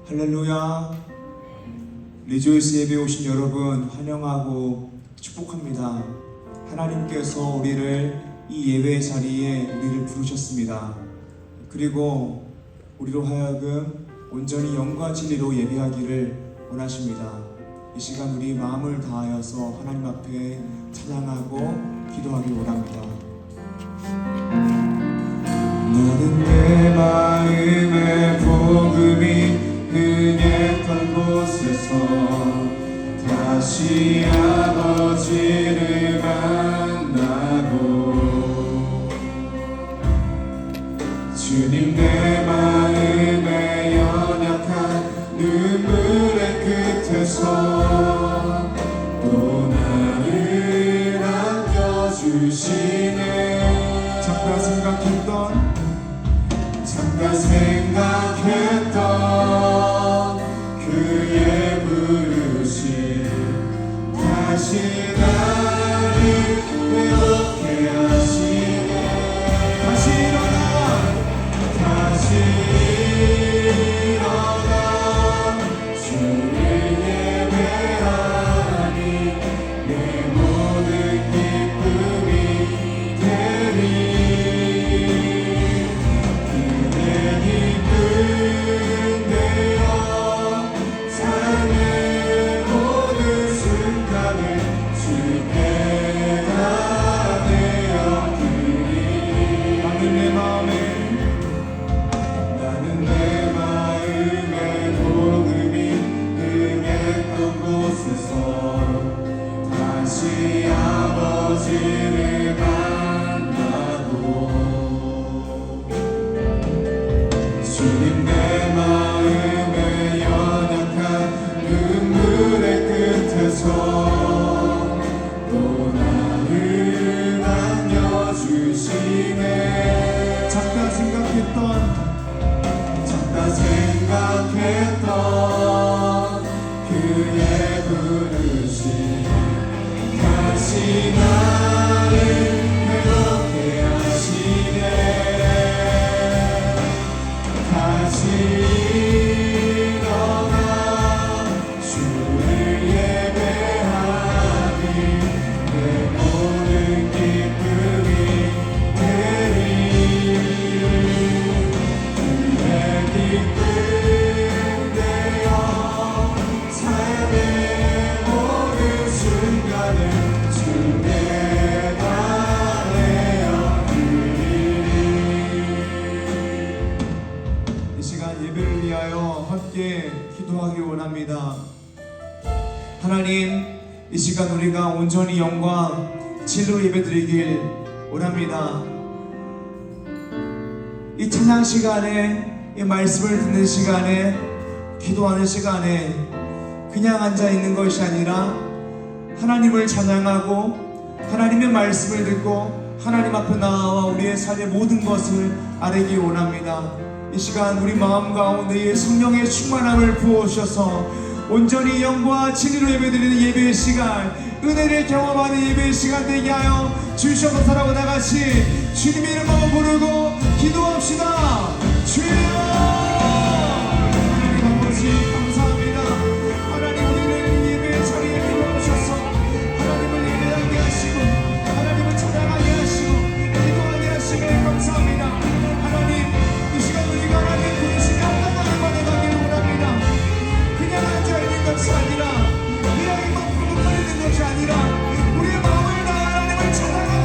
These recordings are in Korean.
할렐루야. 리조이스 예배에 오신 여러분 환영하고 축복합니다. 하나님께서 우리를 이 예배 자리에 우리를 부르셨습니다. 그리고 우리로 하여금 온전히 영과 진리로 예배하기를 원하십니다. 이 시간 우리 마음을 다하여서 하나님 앞에 찬양하고 기도하기 원합니다. 나는 내 마음의 복음이 흥했던 곳에서 다시 아버지를 만나고 주님 내 마음의 연약한 눈물의 끝에서 또 나를 안겨주시네. 잠깐 생각했던 그의 부르심 다시 나를 회복케 하시네. 다시 일어나 주를 예배하니 내 모든 기쁨이 되리. 주님 내 마음의 연약한 눈물의 끝에서 또 나를 안겨주시네. 잠깐 생각했던 그의 부르심 다시 나를 회복케 하시네. 다시 일어나 주를 예배하니 내 모든 기쁨이 되리. 그의 기쁨 되어 삶의 모든 순간을 주께 다 내어드리리. 이 시간 예배를 위하여 함께 기도하기 원합니다. 하나님, 이 시간 우리가 온전히 영과 진리로 예배드리길 원합니다. 이 찬양 시간에, 이 말씀을 듣는 시간에, 기도하는 시간에 그냥 앉아 있는 것이 아니라 하나님을 찬양하고 하나님의 말씀을 듣고 하나님 앞에 나와 우리의 삶의 모든 것을 아뢰기 원합니다. 이 시간 우리 마음 가운데에 성령의 충만함을 부어주셔서 온전히 영과 진리로 예배드리는 예배의 시간, 은혜를 경험하는 예배의 시간 되게 하여 주시옵소서라고 다같이 주님 이름으로 부르고 기도합시다. 주여! 하나님 아버지 감사합니다. 하나님 우리를 예배의 자리에 불러주셔서 하나님을 예배하게 하시고 하나님을 찬양하게 하시고 기도하게 하시기를 감사합니다. 하나님 이 시간 우리가 하나님 부르시며 한가하게 받아가기를 원합니다. 그냥 앉아있는 것이 아니라 그냥 부르짖는 것이 아니라 우리의 마음을 다해 하나님을 찬양하고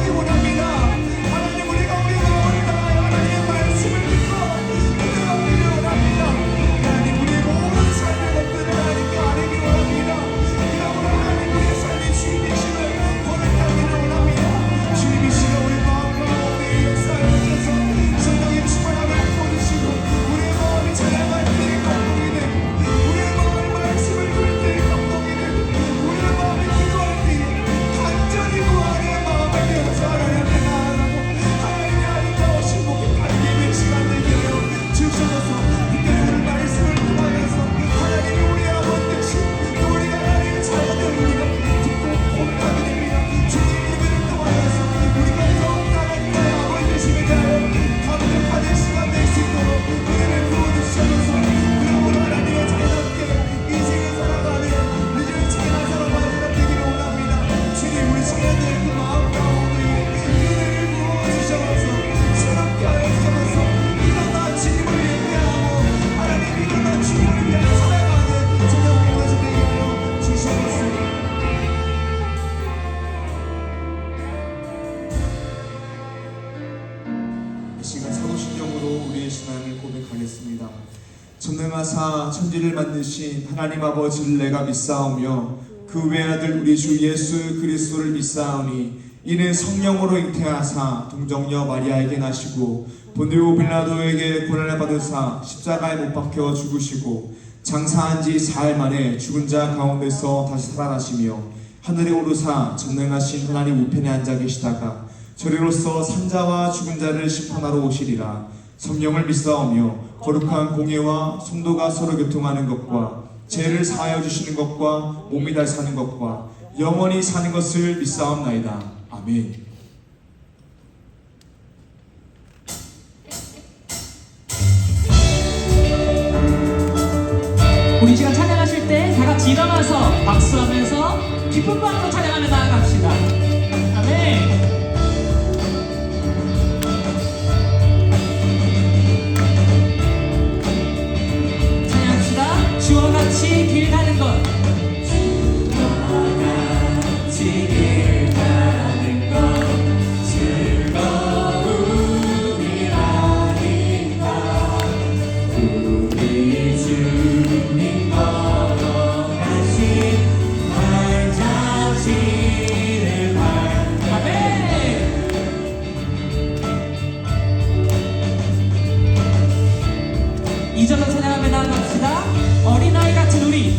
천지를 만드신 하나님 아버지를 내가 믿사오며 그 외아들 우리 주 예수 그리스도를 믿사오니 이는 성령으로 잉태하사 동정녀 마리아에게 나시고 본디오 빌라도에게 고난을 받으사 십자가에 못 박혀 죽으시고 장사한 지 사흘 만에 죽은 자 가운데서 다시 살아나시며 하늘에 오르사 전능하신 하나님 우편에 앉아 계시다가 저리로서 산자와 죽은 자를 심판하러 오시리라. 성령을 믿사오며 거룩한 공예와 성도가 서로 교통하는 것과 죄를 사하여 주시는 것과 몸이 달 사는 것과 영원히 사는 것을 믿사옵나이다. 아멘. 우리 시간 찬양하실 때 다 같이 일어나서 박수하면서 기쁜 마음으로 찬양하며 나아갑시다. 아멘. 찬양합시다. 주와 같이 길 가는 것. 주와 같이 길 가는 것 즐거움이라니까. 우리 주님 걸어가신 발자취를 밟아. 이절로 찬양하며 나아갑시다. 어린아이 같은 우리.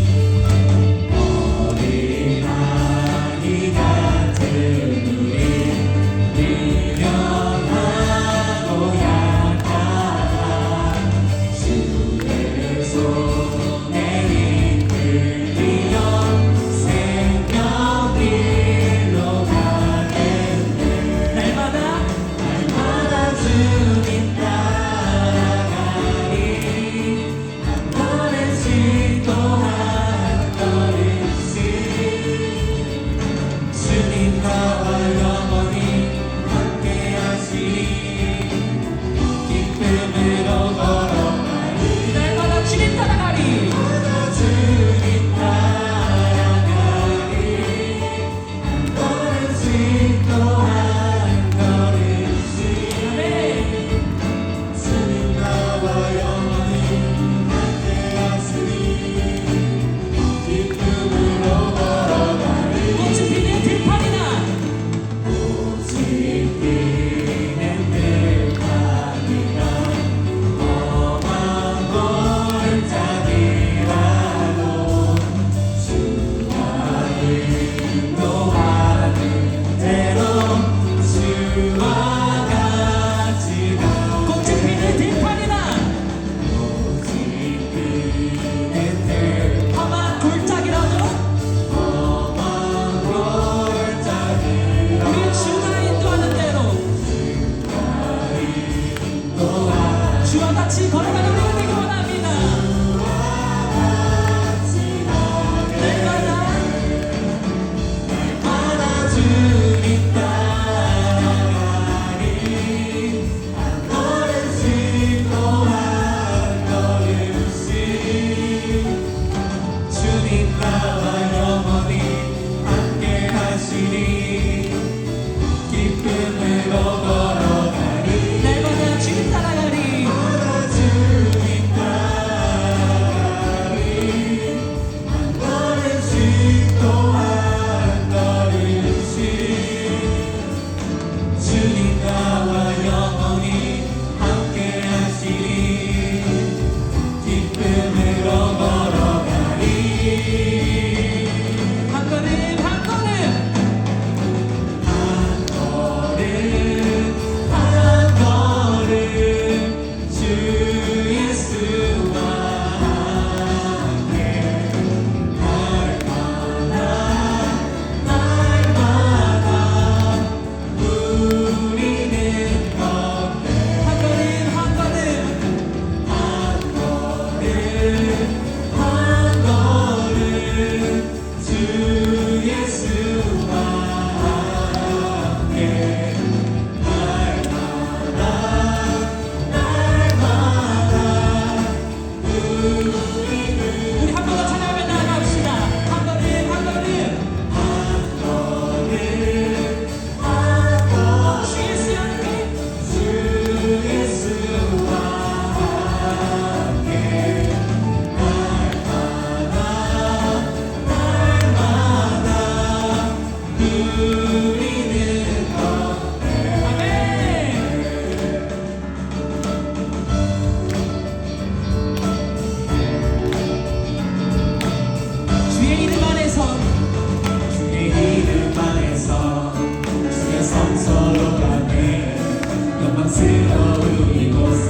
영광스러운 이곳에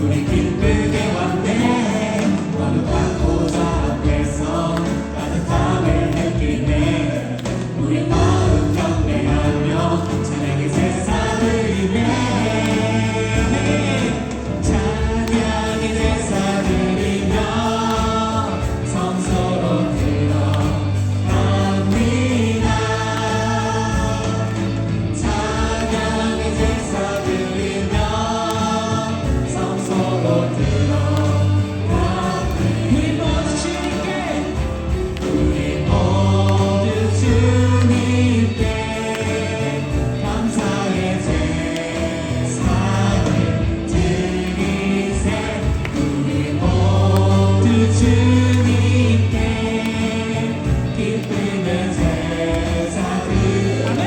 우리 기쁘게 왔네. 거룩한 보좌 앞에서 따뜻함을 느끼네. 우리 마음 경배하며 찬양의 제사 드리네. 찬양의 제사 드리며 성소로 들어갑니다. 찬양의 제사 드리며 성소로 들어갑니다. 우리 모두 주님께 감사의 제사를 드리세. 우리 모두 주님께 기쁨의 제사를. 아멘.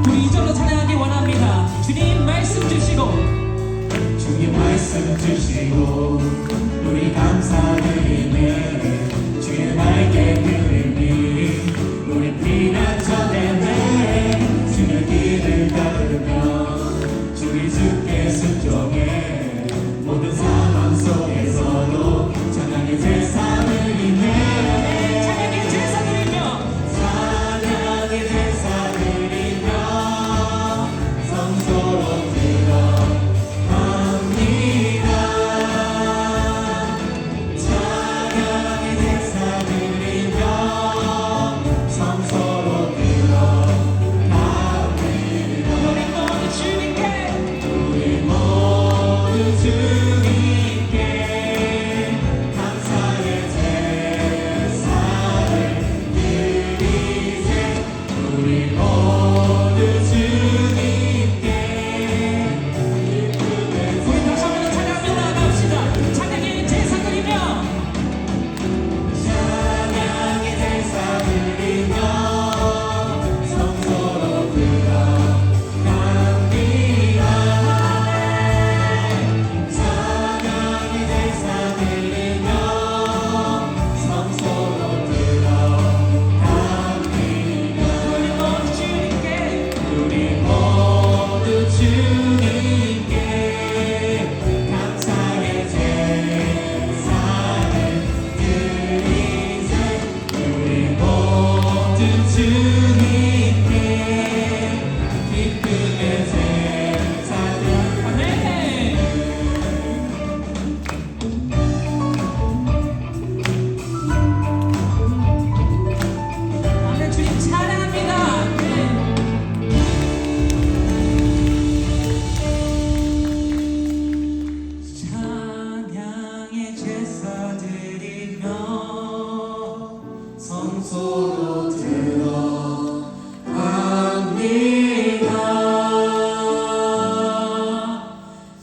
우리 이절로 찬양하기 원합니다. 주님 말씀 주시고 주님 말씀 주시고 우리 감사드리네. 주의 날개 그림이 우리 피난처되네. 주의 길을 따르며 주의 주께 순종해. 모든 상황 속에서도 찬양의 제사 드리네. 찬양의 제사 드리며 찬양의 제사 드리며 성소로 들어갑니다. 찬양의 제사 드리며 성소로 들어갑니다. 우리 모두 주님께 감사의 제사를 드리세. 우리 모두 주님께 우리 다시 한번 찬양하며 나아갑시다. 찬양의 제사 드리며 찬양의 제사 드리며 성소로 들어갑니다. 찬양의 제사 드리며 성소로 들어갑니다. 우리 모두 주님께 감사의 제사를 드리세. 우리 모두 주님께 기쁨의 제사를. 아멘. 아멘. 주님 찬양합니다. 찬양의 제사 드리며 성소로 들어갑니다.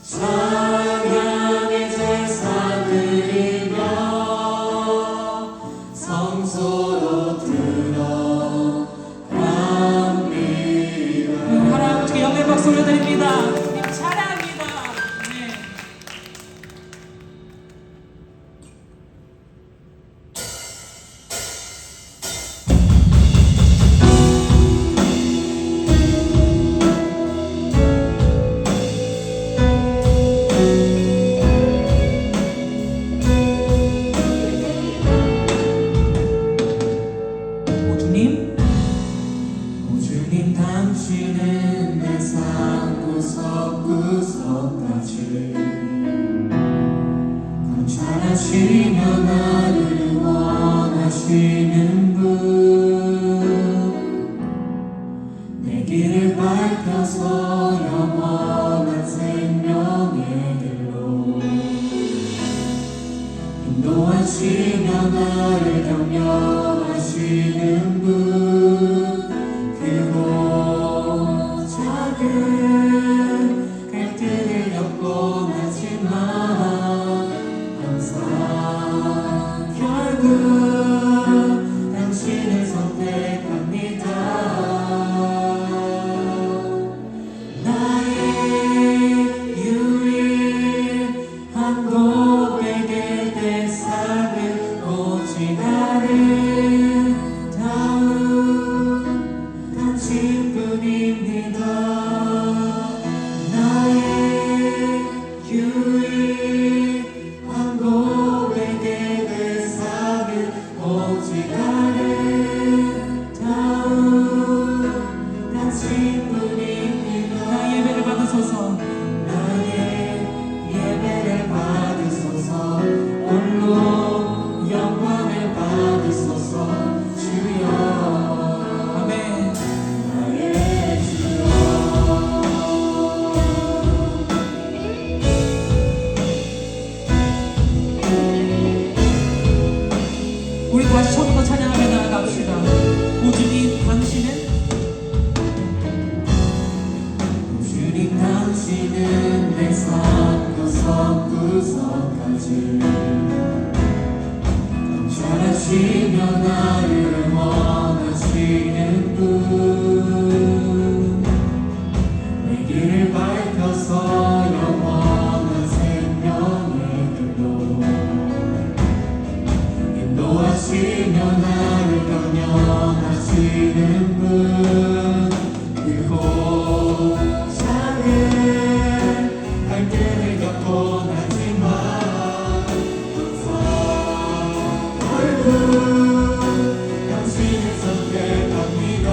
찬양의 제사 드리며 성소로 들어갑니다. 하나님 아버지께 영광의 박수 올려드립니다. 주님 찬양합니다. 네. 오 주님 당신은 내 삶 구석구석까지 감찰하시며 나를 원하시는 분. 내 길을 밝혀서 영원한 생명의 길로 인도하시며 나를 격려하시는 분. 크고 작은 갈등을 겪곤 하지만 항상 결국 당신을 선택합니다. 나의 유일한 고백의 대상은 오직 구석까지 잘하시며 나를 원하시는 분 내 길을 밝혀서 영원한 생명의 길로 인도하시며 나를 경영하시는 분 그곳 향해 갈 길을 겪고 나지만 항상 결국 당신을 선택합니다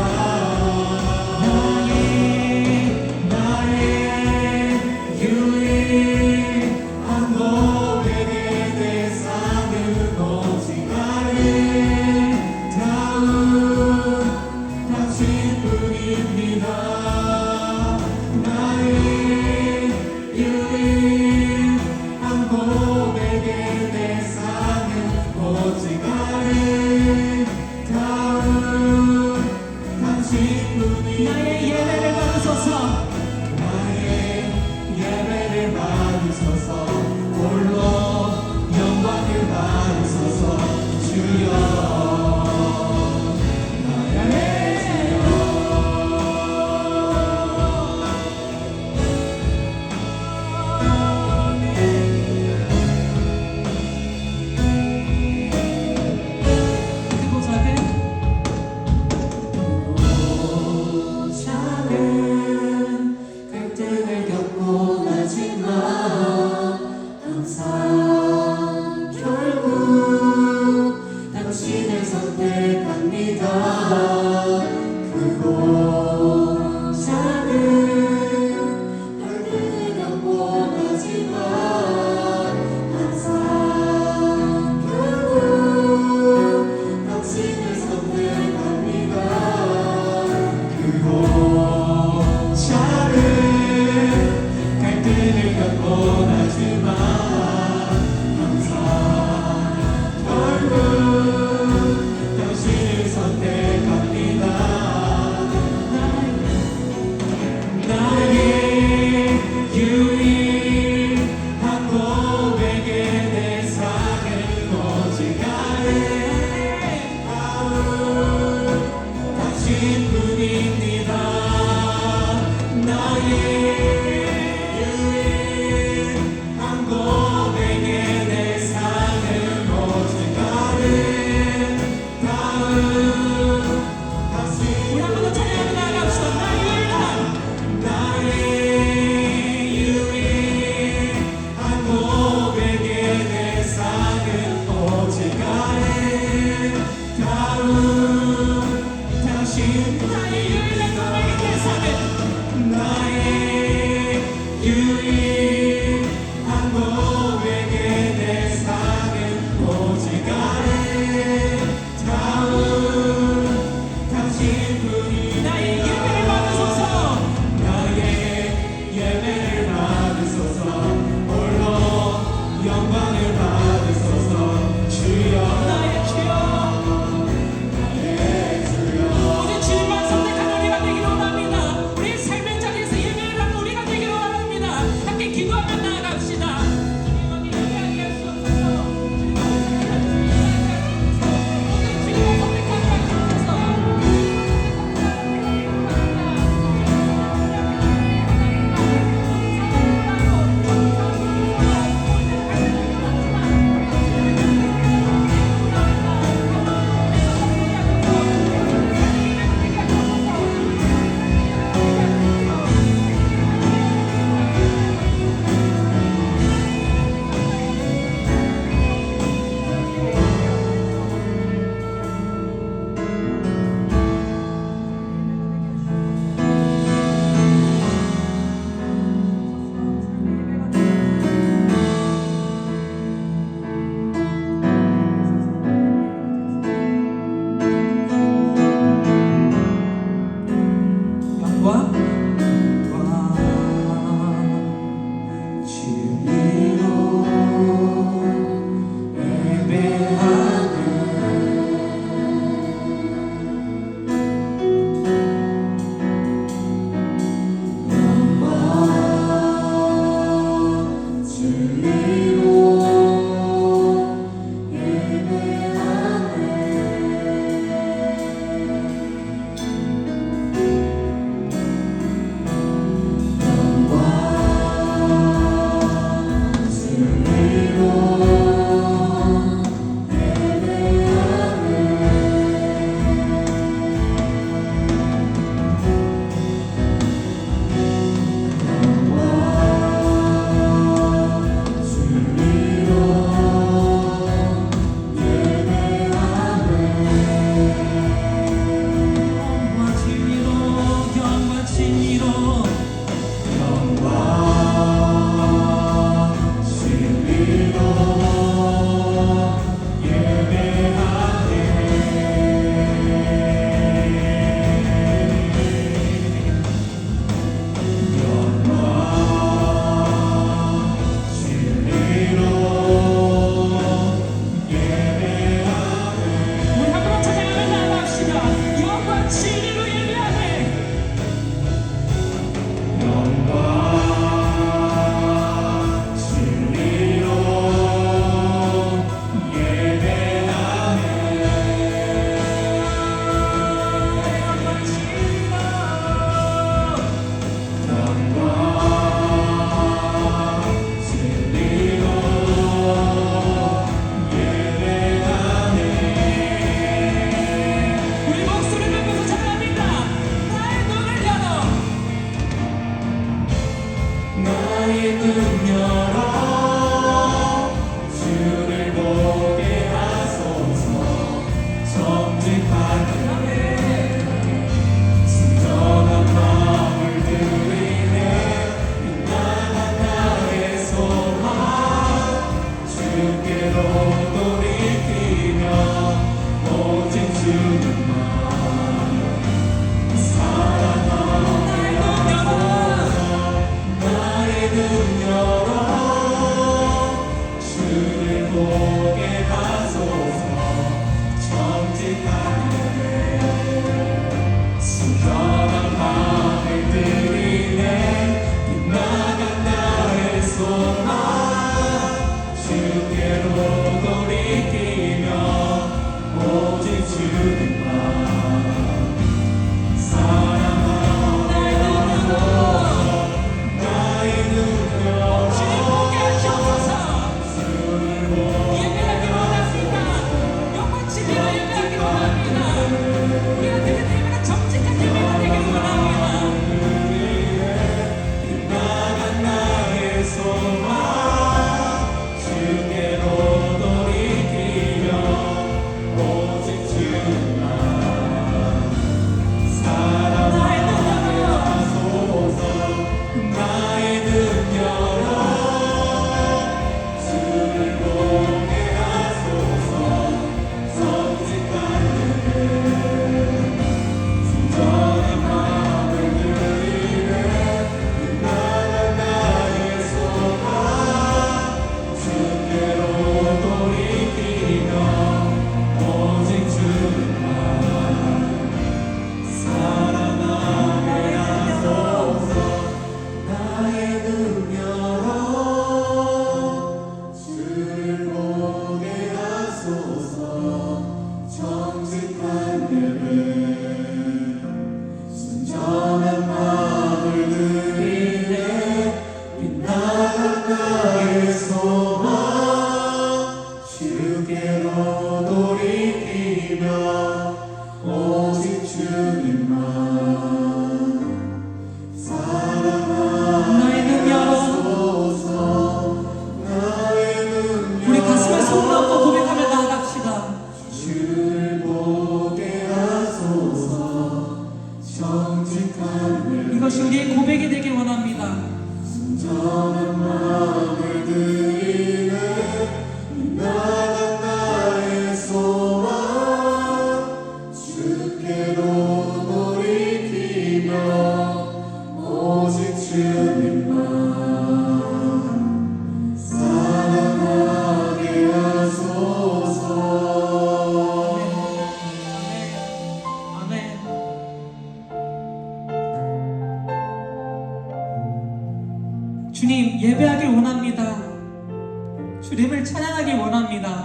주님을 찬양하길 원합니다.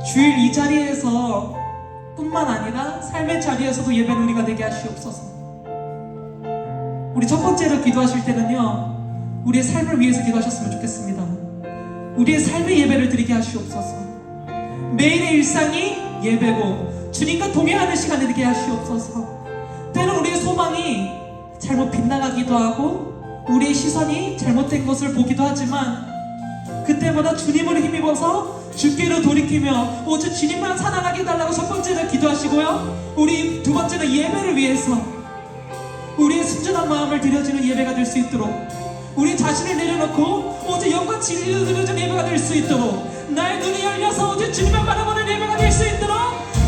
주일 이 자리에서 뿐만 아니라 삶의 자리에서도 예배는 우리가 되게 하시옵소서. 우리 첫 번째로 기도하실 때는요, 우리의 삶을 위해서 기도하셨으면 좋겠습니다. 우리의 삶의 예배를 드리게 하시옵소서. 매일의 일상이 예배고 주님과 동행하는 시간이 되게 하시옵소서. 때론 우리의 소망이 잘못 빗나가기도 하고 우리의 시선이 잘못된 것을 보기도 하지만 그때마다 주님을 힘입어서 주께로 돌이키며 오직 주님만 사랑하게 해달라고 첫 번째로 기도하시고요, 우리 두 번째는 예배를 위해서 우리의 순전한 마음을 드려지는 예배가 될 수 있도록, 우리 자신을 내려놓고 오직 영과 진리를 드려지는 예배가 될 수 있도록, 나의 눈이 열려서 오직 주님을 바라보는 예배가 될 수 있도록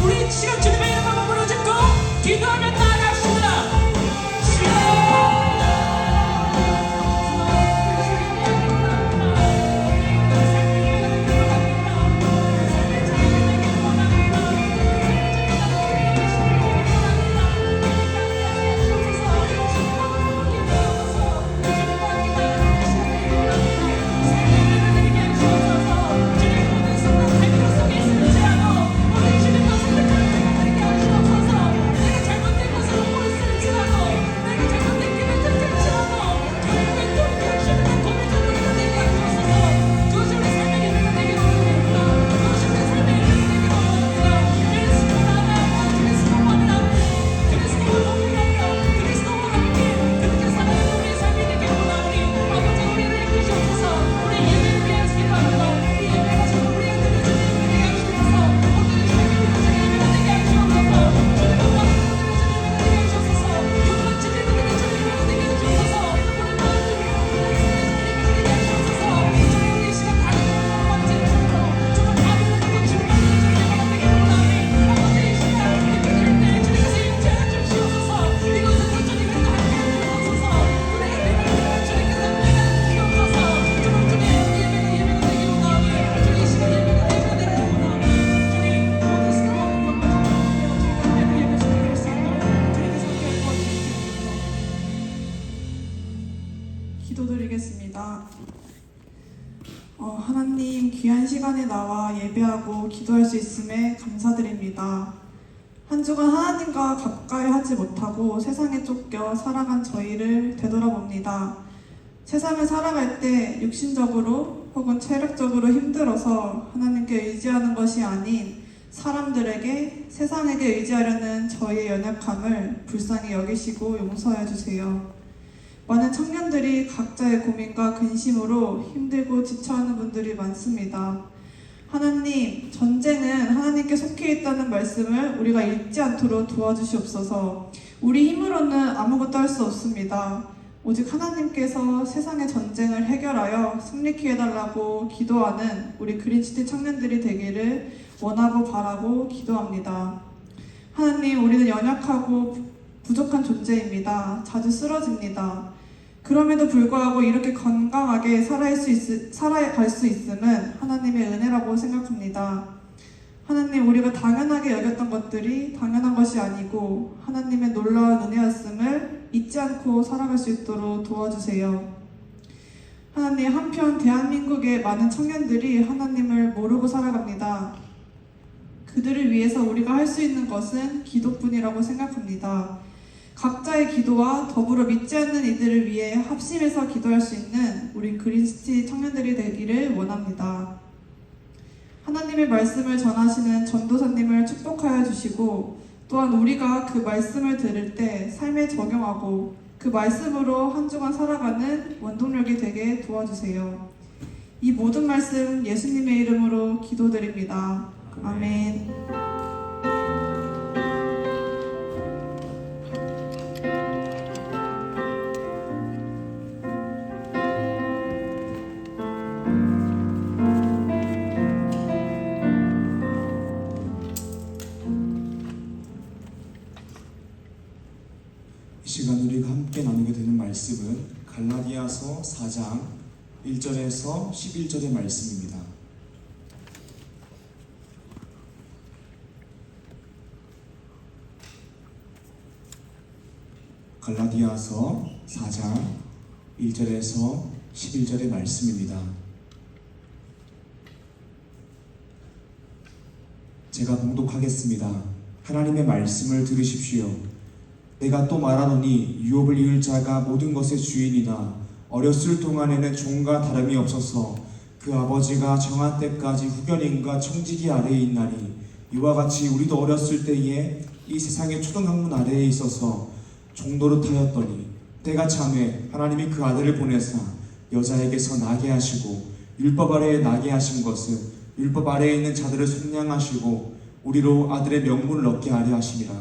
우리 이 시간 주님의 이름을 부르짖고 기도하며 나아갑시다. 기도드리겠습니다. 하나님, 귀한 시간에 나와 예배하고 기도할 수 있음에 감사드립니다. 한 주간 하나님과 가까이 하지 못하고 세상에 쫓겨 살아간 저희를 되돌아봅니다. 세상을 살아갈 때 육신적으로 혹은 체력적으로 힘들어서 하나님께 의지하는 것이 아닌 사람들에게, 세상에게 의지하려는 저희의 연약함을 불쌍히 여기시고 용서해 주세요. 많은 청년들이 각자의 고민과 근심으로 힘들고 지쳐하는 분들이 많습니다. 하나님, 전쟁은 하나님께 속해 있다는 말씀을 우리가 잊지 않도록 도와주시옵소서. 우리 힘으로는 아무것도 할 수 없습니다. 오직 하나님께서 세상의 전쟁을 해결하여 승리케 해달라고 기도하는 우리 그린시티 청년들이 되기를 원하고 바라고 기도합니다. 하나님, 우리는 연약하고 부족한 존재입니다. 자주 쓰러집니다. 그럼에도 불구하고 이렇게 건강하게 살아갈 수 있음은 하나님의 은혜라고 생각합니다. 하나님, 우리가 당연하게 여겼던 것들이 당연한 것이 아니고 하나님의 놀라운 은혜였음을 잊지 않고 살아갈 수 있도록 도와주세요. 하나님, 한편 대한민국의 많은 청년들이 하나님을 모르고 살아갑니다. 그들을 위해서 우리가 할 수 있는 것은 기도뿐이라고 생각합니다. 각자의 기도와 더불어 믿지 않는 이들을 위해 합심해서 기도할 수 있는 우리 그린시티 청년들이 되기를 원합니다. 하나님의 말씀을 전하시는 전도사님을 축복하여 주시고, 또한 우리가 그 말씀을 들을 때 삶에 적용하고 그 말씀으로 한 주간 살아가는 원동력이 되게 도와주세요. 이 모든 말씀 예수님의 이름으로 기도드립니다. 아멘. 이 시간 우리가 함께 나누게 되는 말씀은 갈라디아서 4장 1절에서 11절의 말씀입니다. 갈라디아서 4장 1절에서 11절의 말씀입니다. 제가 봉독하겠습니다. 하나님의 말씀을 들으십시오. 내가 또 말하노니 유업을 이을 자가 모든 것의 주인이다. 어렸을 동안에는 종과 다름이 없어서 그 아버지가 정한 때까지 후견인과 청지기 아래에 있나니 이와 같이 우리도 어렸을 때에 이 세상의 초등학문 아래에 있어서 종노릇하였더니 때가 참에 하나님이 그 아들을 보내사 여자에게서 나게 하시고 율법 아래에 나게 하신 것은 율법 아래에 있는 자들을 속량하시고 우리로 아들의 명분을 얻게 하려 하심이라.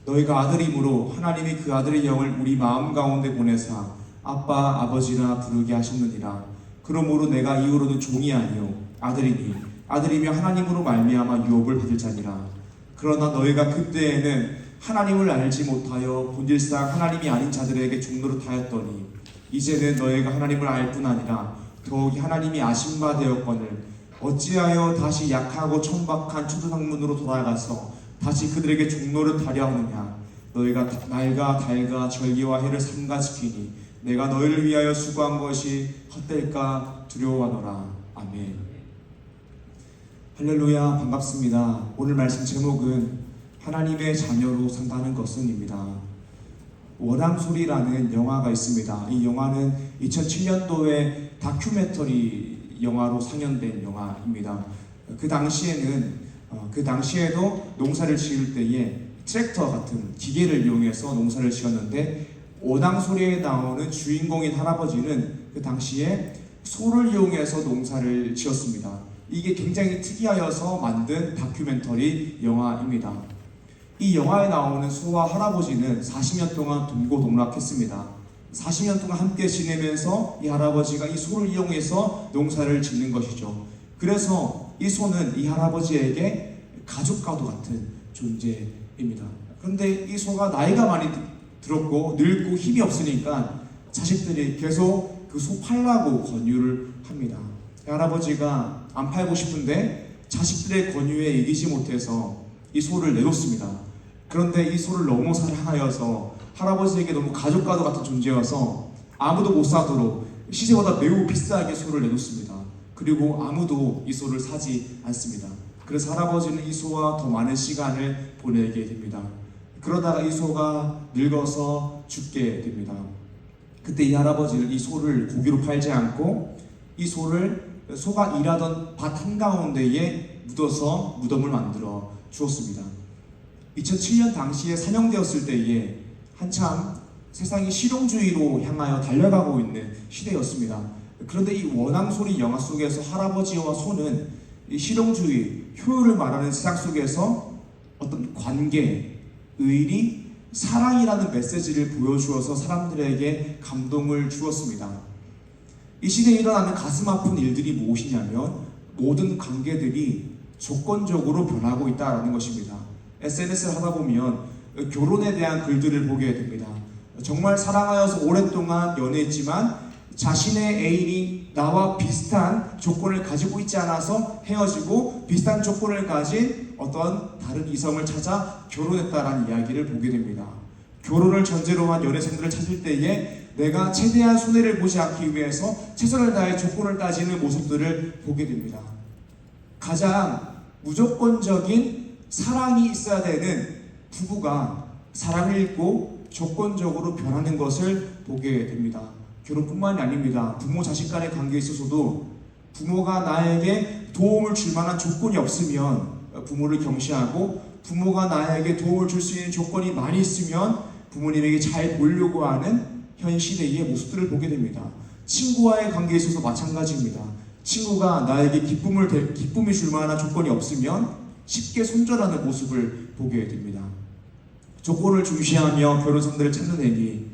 너희가 아들이므로 하나님이 그 아들의 영을 우리 마음 가운데 보내사 아빠 아버지라 부르게 하셨느니라. 그러므로 내가 이후로는 종이 아니요 아들이니 아들이며 하나님으로 말미암아 유업을 받을 자니라. 그러나 너희가 그때에는 하나님을 알지 못하여 본질상 하나님이 아닌 자들에게 종노릇하였더니 이제는 너희가 하나님을 알 뿐 아니라 더욱이 하나님이 아신 바 되었거늘 어찌하여 다시 약하고 천박한 초등학문으로 돌아가서 다시 그들에게 종노릇하려 하느냐. 너희가 날과 달과 절기와 해를 삼가 지키니 내가 너희를 위하여 수고한 것이 헛될까 두려워하노라. 아멘. 할렐루야. 반갑습니다. 오늘 말씀 제목은 하나님의 자녀로 산다는 것은입니다. 원앙소리라는 영화가 있습니다. 이 영화는 2007년도에 다큐멘터리 영화로 상영된 영화입니다. 그 당시에도 농사를 지을 때에 트랙터 같은 기계를 이용해서 농사를 지었는데 원앙소리에 나오는 주인공인 할아버지는 그 당시에 소를 이용해서 농사를 지었습니다. 이게 굉장히 특이하여서 만든 다큐멘터리 영화입니다. 이 영화에 나오는 소와 할아버지는 40년 동안 동고동락했습니다. 40년 동안 함께 지내면서 이 할아버지가 이 소를 이용해서 농사를 짓는 것이죠. 그래서 이 소는 이 할아버지에게 가족과도 같은 존재입니다. 그런데 이 소가 나이가 많이 들었고 늙고 힘이 없으니까 자식들이 계속 그 소 팔라고 권유를 합니다. 할아버지가 안 팔고 싶은데 자식들의 권유에 이기지 못해서 이 소를 내놓습니다. 그런데 이 소를 너무 사랑하여서 할아버지에게 너무 가족과도 같은 존재여서 아무도 못 사도록 시세보다 매우 비싸게 소를 내놓습니다. 그리고 아무도 이 소를 사지 않습니다. 그래서 할아버지는 이 소와 더 많은 시간을 보내게 됩니다. 그러다가 이 소가 늙어서 죽게 됩니다. 그때 이 할아버지는 이 소를 고기로 팔지 않고 이 소가 일하던 밭 한가운데에 묻어서 무덤을 만들어 주었습니다. 2007년 당시에 사냥되었을 때에 한참 세상이 실용주의로 향하여 달려가고 있는 시대였습니다. 그런데 이 원앙소리 영화 속에서 할아버지와 소는 이 실용주의, 효율을 말하는 세상 속에서 어떤 관계, 의리, 사랑이라는 메시지를 보여주어서 사람들에게 감동을 주었습니다. 이 시대에 일어나는 가슴 아픈 일들이 무엇이냐면 모든 관계들이 조건적으로 변하고 있다는 것입니다. SNS를 하다 보면 결혼에 대한 글들을 보게 됩니다. 정말 사랑하여서 오랫동안 연애했지만 자신의 애인이 나와 비슷한 조건을 가지고 있지 않아서 헤어지고 비슷한 조건을 가진 어떤 다른 이성을 찾아 결혼했다라는 이야기를 보게 됩니다. 결혼을 전제로 한 연애생들을 찾을 때에 내가 최대한 손해를 보지 않기 위해서 최선을 다해 조건을 따지는 모습들을 보게 됩니다. 가장 무조건적인 사랑이 있어야 되는 부부가 사랑을 잃고 조건적으로 변하는 것을 보게 됩니다. 결혼뿐만이 아닙니다. 부모 자식 간의 관계에 있어서도 부모가 나에게 도움을 줄 만한 조건이 없으면 부모를 경시하고 부모가 나에게 도움을 줄 수 있는 조건이 많이 있으면 부모님에게 잘 보이려고 하는 현 시대의 모습들을 보게 됩니다. 친구와의 관계에 있어서 마찬가지입니다. 친구가 나에게 기쁨이 줄 만한 조건이 없으면 쉽게 손절하는 모습을 보게 됩니다. 조건을 중시하며 결혼 상대를 찾는 행위,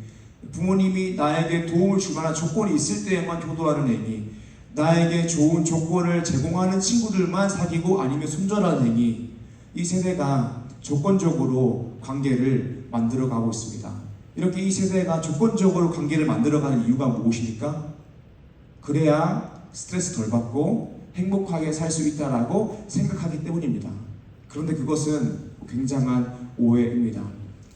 부모님이 나에게 도움을 줄 만한 조건이 있을 때에만 효도하는 행위, 나에게 좋은 조건을 제공하는 친구들만 사귀고 아니면 손절하는 행위, 이 세대가 조건적으로 관계를 만들어가고 있습니다. 이렇게 이 세대가 조건적으로 관계를 만들어가는 이유가 무엇입니까? 그래야 스트레스 덜 받고 행복하게 살 수 있다라고 생각하기 때문입니다. 그런데 그것은 굉장한 오해입니다.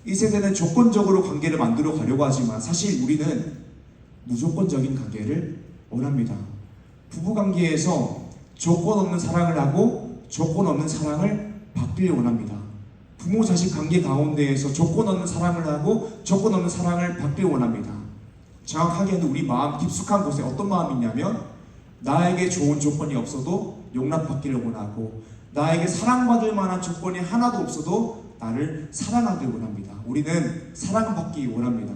이 세대는 조건적으로 관계를 만들어 가려고 하지만 사실 우리는 무조건적인 관계를 원합니다. 부부관계에서 조건 없는 사랑을 하고 조건 없는 사랑을 바뀌길 원합니다. 부모 자식 관계 가운데에서 조건 없는 사랑을 하고 조건 없는 사랑을 받길 원합니다. 정확하게는 우리 마음 깊숙한 곳에 어떤 마음이 있냐면 나에게 좋은 조건이 없어도 용납받기를 원하고 나에게 사랑받을 만한 조건이 하나도 없어도 나를 사랑하길 원합니다. 우리는 사랑받기 원합니다.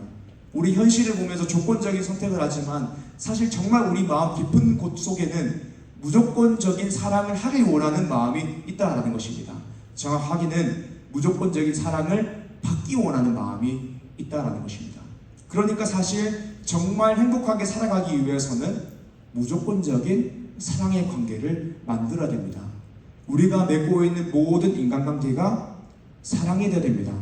우리 현실을 보면서 조건적인 선택을 하지만 사실 정말 우리 마음 깊은 곳 속에는 무조건적인 사랑을 하길 원하는 마음이 있다는 것입니다. 정확하게는 무조건적인 사랑을 받기 원하는 마음이 있다는 것입니다. 그러니까 사실 정말 행복하게 살아가기 위해서는 무조건적인 사랑의 관계를 만들어야 됩니다. 우리가 맺고 있는 모든 인간관계가 사랑이 되어야 됩니다.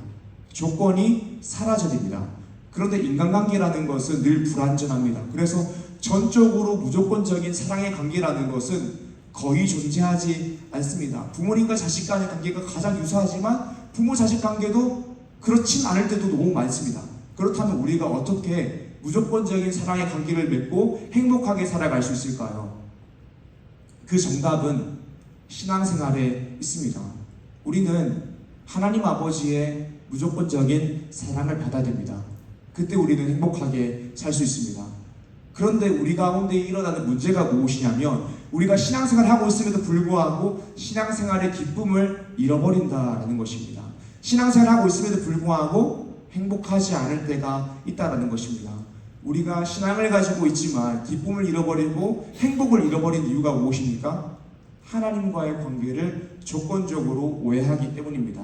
조건이 사라져야 됩니다. 그런데 인간관계라는 것은 늘 불완전합니다. 그래서 전적으로 무조건적인 사랑의 관계라는 것은 거의 존재하지 않습니다. 부모님과 자식 간의 관계가 가장 유사하지만 부모 자식 관계도 그렇진 않을 때도 너무 많습니다. 그렇다면 우리가 어떻게 무조건적인 사랑의 관계를 맺고 행복하게 살아갈 수 있을까요? 그 정답은 신앙생활에 있습니다. 우리는 하나님 아버지의 무조건적인 사랑을 받아야 됩니다. 그때 우리는 행복하게 살 수 있습니다. 그런데 우리 가운데 일어나는 문제가 무엇이냐면 우리가 신앙생활을 하고 있음에도 불구하고 신앙생활의 기쁨을 잃어버린다는 것입니다. 신앙생활을 하고 있음에도 불구하고 행복하지 않을 때가 있다는 것입니다. 우리가 신앙을 가지고 있지만 기쁨을 잃어버리고 행복을 잃어버린 이유가 무엇입니까? 하나님과의 관계를 조건적으로 오해하기 때문입니다.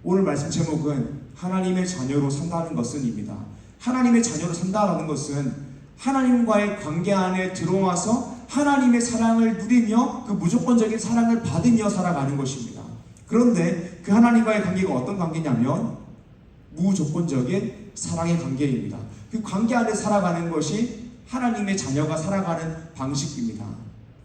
오늘 말씀 제목은 하나님의 자녀로 산다는 것은입니다. 하나님의 자녀로 산다라는 것은 하나님과의 관계 안에 들어와서 하나님의 사랑을 누리며 그 무조건적인 사랑을 받으며 살아가는 것입니다. 그런데 그 하나님과의 관계가 어떤 관계냐면 무조건적인 사랑의 관계입니다. 그 관계 안에 살아가는 것이 하나님의 자녀가 살아가는 방식입니다.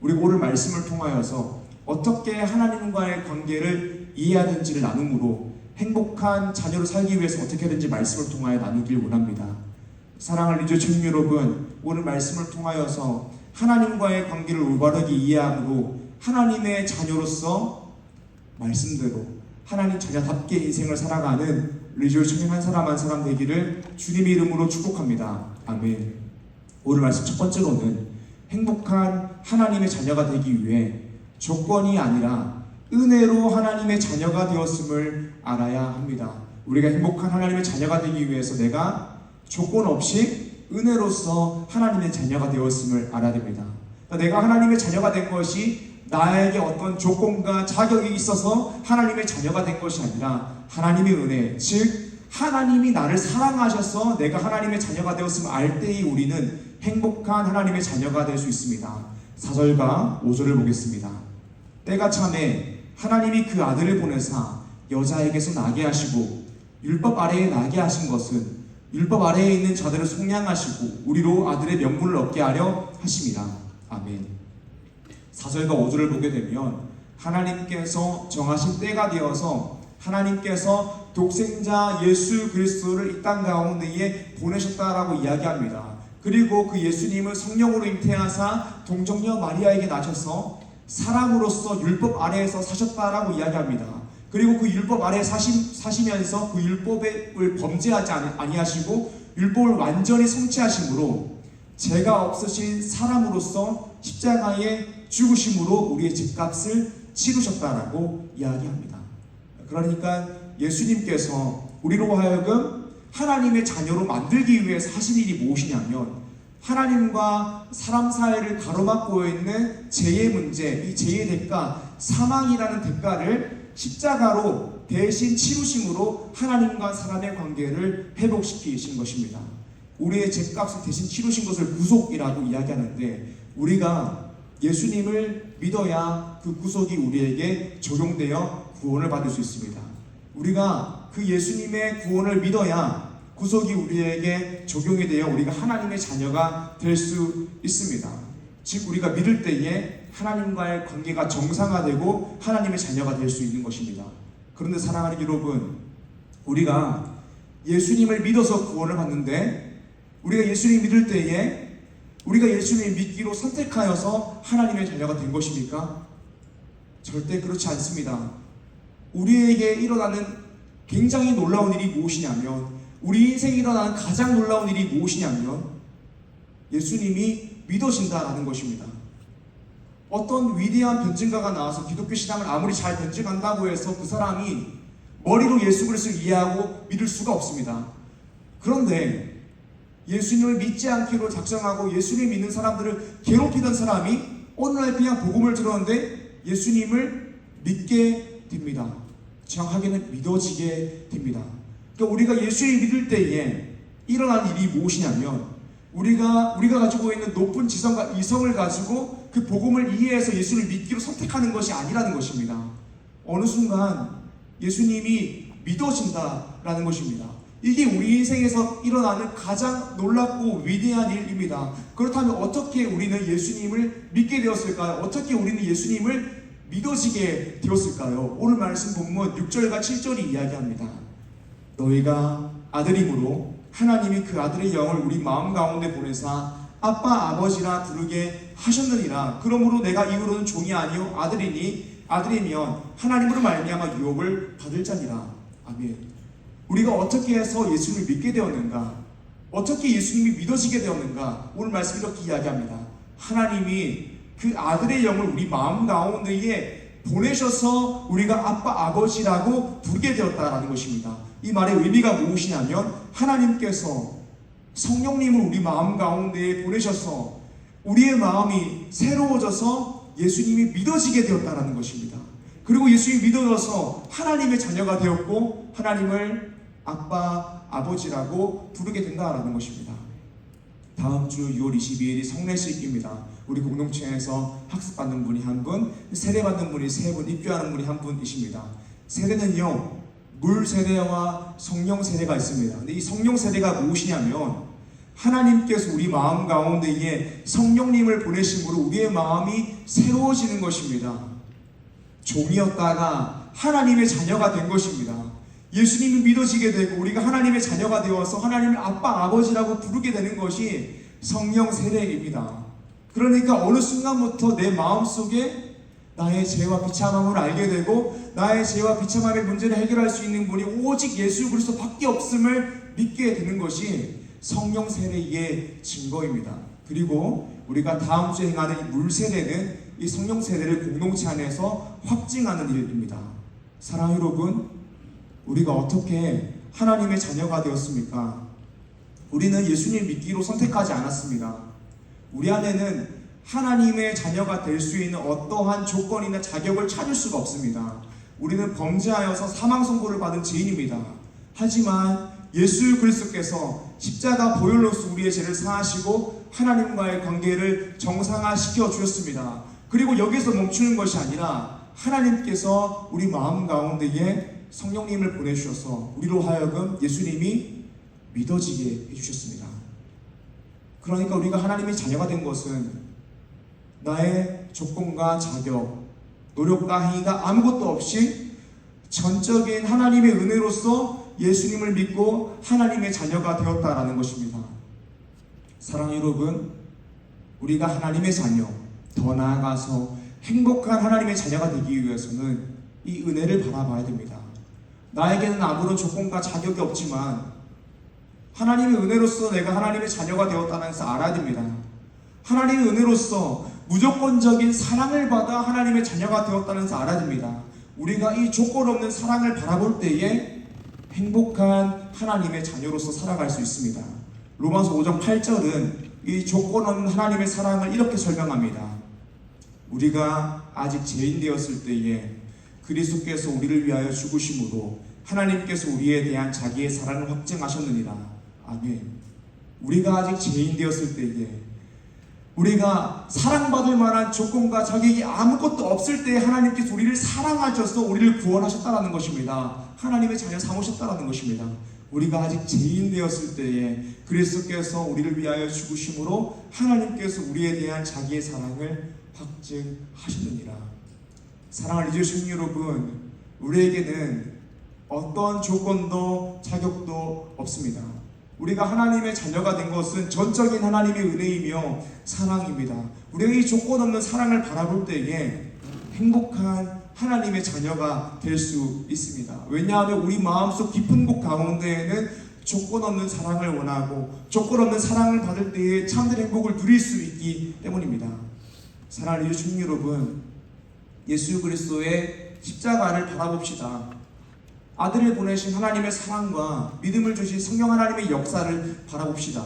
우리가 오늘 말씀을 통하여서 어떻게 하나님과의 관계를 이해하는지를 나눔으로 행복한 자녀로 살기 위해서 어떻게 하든지 말씀을 통하여 나누길 원합니다. 사랑하는 리조 청년 여러분, 오늘 말씀을 통하여서 하나님과의 관계를 올바르게 이해함으로 하나님의 자녀로서 말씀대로 하나님 자녀답게 인생을 살아가는 리조 청년 한 사람 되기를 주님의 이름으로 축복합니다. 아멘. 오늘 말씀 첫 번째로는 행복한 하나님의 자녀가 되기 위해 조건이 아니라 은혜로 하나님의 자녀가 되었음을 알아야 합니다. 우리가 행복한 하나님의 자녀가 되기 위해서 내가 조건 없이 은혜로서 하나님의 자녀가 되었음을 알아야 됩니다. 내가 하나님의 자녀가 된 것이 나에게 어떤 조건과 자격이 있어서 하나님의 자녀가 된 것이 아니라 하나님의 은혜, 즉 하나님이 나를 사랑하셔서 내가 하나님의 자녀가 되었음을 알 때에 우리는 행복한 하나님의 자녀가 될 수 있습니다. 4절과 5절을 보겠습니다. 때가 참에 하나님이 그 아들을 보내사 여자에게서 나게 하시고 율법 아래에 나게 하신 것은 율법 아래에 있는 자들을 속량하시고 우리로 아들의 명분을 얻게 하려 하심이라. 아멘. 4절과 5절을 보게 되면 하나님께서 정하신 때가 되어서 하나님께서 독생자 예수 그리스도를 이 땅 가운데에 보내셨다라고 이야기합니다. 그리고 그 예수님을 성령으로 잉태하사 동정녀 마리아에게 나셔서 사람으로서 율법 아래에서 사셨다라고 이야기합니다. 그리고 그 율법 아래에 사시면서 그 율법을 범죄하지 아니하시고 율법을 완전히 성취하심으로 죄가 없으신 사람으로서 십자가에 죽으심으로 우리의 죄값을 치르셨다라고 이야기합니다. 그러니까 예수님께서 우리로 하여금 하나님의 자녀로 만들기 위해서 하신 일이 무엇이냐면 하나님과 사람 사이를 가로막고 있는 죄의 문제, 이 죄의 대가, 사망이라는 대가를 십자가로 대신 치루심으로 하나님과 사람의 관계를 회복시키신 것입니다. 우리의 죄값을 대신 치루신 것을 구속이라고 이야기하는데 우리가 예수님을 믿어야 그 구속이 우리에게 적용되어 구원을 받을 수 있습니다. 우리가 그 예수님의 구원을 믿어야 구속이 우리에게 적용이 되어 우리가 하나님의 자녀가 될 수 있습니다. 즉 우리가 믿을 때에 하나님과의 관계가 정상화되고 하나님의 자녀가 될 수 있는 것입니다. 그런데 사랑하는 여러분, 우리가 예수님을 믿어서 구원을 받는데 우리가 예수님 믿을 때에 우리가 예수님 믿기로 선택하여서 하나님의 자녀가 된 것입니까? 절대 그렇지 않습니다. 우리에게 일어나는 굉장히 놀라운 일이 무엇이냐면, 우리 인생에 일어나는 가장 놀라운 일이 무엇이냐면 예수님이 믿어진다라는 것입니다. 어떤 위대한 변증가가 나와서 기독교 신앙을 아무리 잘 변증한다고 해서 그 사람이 머리로 예수 그리스도를 이해하고 믿을 수가 없습니다. 그런데 예수님을 믿지 않기로 작정하고 예수님 믿는 사람들을 괴롭히던 사람이 어느 날 그냥 복음을 들었는데 예수님을 믿게 됩니다. 정확하게는 믿어지게 됩니다. 그러니까 우리가 예수를 믿을 때에 일어난 일이 무엇이냐면, 우리가 가지고 있는 높은 지성과 이성을 가지고 그 복음을 이해해서 예수를 믿기로 선택하는 것이 아니라는 것입니다. 어느 순간 예수님이 믿어진다라는 것입니다. 이게 우리 인생에서 일어나는 가장 놀랍고 위대한 일입니다. 그렇다면 어떻게 우리는 예수님을 믿게 되었을까요? 어떻게 우리는 예수님을 믿어지게 되었을까요? 오늘 말씀 본문 6절과 7절이 이야기합니다. 너희가 아들임으로 하나님이 그 아들의 영을 우리 마음 가운데 보내사 아빠 아버지라 부르게 하셨느니라. 그러므로 내가 이후로는 종이 아니요 아들이면 하나님으로 말미암아 유업을 받을 자니라. 아멘. 우리가 어떻게 해서 예수님을 믿게 되었는가? 어떻게 예수님이 믿어지게 되었는가? 오늘 말씀 이렇게 이야기합니다. 하나님이 그 아들의 영을 우리 마음 가운데에 보내셔서 우리가 아빠 아버지라고 부르게 되었다라는 것입니다. 이 말의 의미가 무엇이냐면, 하나님께서 성령님을 우리 마음 가운데에 보내셔서 우리의 마음이 새로워져서 예수님이 믿어지게 되었다라는 것입니다. 그리고 예수님이 믿어져서 하나님의 자녀가 되었고 하나님을 아빠 아버지라고 부르게 된다라는 것입니다. 다음 주 6월 22일이 성례식입니다. 우리 공동체에서 학습받는 분이 한 분, 세례받는 분이 3분, 입교하는 분이 한 분이십니다. 세례는요, 물 세례와 성령 세례가 있습니다. 근데 이 성령 세례가 무엇이냐면, 하나님께서 우리 마음 가운데에 성령님을 보내심으로 우리의 마음이 새로워지는 것입니다. 종이었다가 하나님의 자녀가 된 것입니다. 예수님이 믿어지게 되고 우리가 하나님의 자녀가 되어서 하나님을 아빠 아버지라고 부르게 되는 것이 성령 세례입니다. 그러니까 어느 순간부터 내 마음속에 나의 죄와 비참함을 알게 되고 나의 죄와 비참함의 문제를 해결할 수 있는 분이 오직 예수 그리스도밖에 없음을 믿게 되는 것이 성령 세례의 증거입니다. 그리고 우리가 다음 주에 행하는 이 물 세례는 이 성령 세례를 공동체 안에서 확증하는 일입니다. 사랑하는 여러분, 우리가 어떻게 하나님의 자녀가 되었습니까? 우리는 예수님 믿기로 선택하지 않았습니다. 우리 안에는 하나님의 자녀가 될 수 있는 어떠한 조건이나 자격을 찾을 수가 없습니다. 우리는 범죄하여서 사망 선고를 받은 죄인입니다. 하지만 예수 그리스도께서 십자가 보혈로서 우리의 죄를 사하시고 하나님과의 관계를 정상화시켜 주셨습니다. 그리고 여기서 멈추는 것이 아니라 하나님께서 우리 마음 가운데에 성령님을 보내주셔서 우리로 하여금 예수님이 믿어지게 해주셨습니다. 그러니까 우리가 하나님의 자녀가 된 것은 나의 조건과 자격, 노력과 행위가 아무것도 없이 전적인 하나님의 은혜로서 예수님을 믿고 하나님의 자녀가 되었다라는 것입니다. 사랑하는 여러분, 우리가 하나님의 자녀, 더 나아가서 행복한 하나님의 자녀가 되기 위해서는 이 은혜를 바라봐야 됩니다. 나에게는 아무런 조건과 자격이 없지만 하나님의 은혜로서 내가 하나님의 자녀가 되었다는 것을 알아야 됩니다. 하나님의 은혜로서 무조건적인 사랑을 받아 하나님의 자녀가 되었다는 것을 알아야 됩니다. 우리가 이 조건 없는 사랑을 바라볼 때에 행복한 하나님의 자녀로서 살아갈 수 있습니다. 로마서 5장 8절은 이 조건 없는 하나님의 사랑을 이렇게 설명합니다. 우리가 아직 죄인 되었을 때에 그리스도께서 우리를 위하여 죽으심으로 하나님께서 우리에 대한 자기의 사랑을 확증하셨느니라. 아멘. 우리가 아직 죄인 되었을 때에, 우리가 사랑받을 만한 조건과 자격이 아무것도 없을 때에 하나님께서 우리를 사랑하셔서 우리를 구원하셨다는 것입니다. 하나님의 자녀 삼으셨다는 것입니다. 우리가 아직 죄인 되었을 때에 그리스도께서 우리를 위하여 죽으심으로 하나님께서 우리에 대한 자기의 사랑을 확증하셨느니라. 사랑을 잊으신 여러분, 우리에게는 어떤 조건도 자격도 없습니다. 우리가 하나님의 자녀가 된 것은 전적인 하나님의 은혜이며 사랑입니다. 우리가 이 조건 없는 사랑을 바라볼 때에 행복한 하나님의 자녀가 될 수 있습니다. 왜냐하면 우리 마음속 깊은 곳 가운데에는 조건 없는 사랑을 원하고 조건 없는 사랑을 받을 때에 참된 행복을 누릴 수 있기 때문입니다. 사랑하는 주님 여러분, 예수 그리스도의 십자가를 바라봅시다. 아들을 보내신 하나님의 사랑과 믿음을 주신 성령 하나님의 역사를 바라봅시다.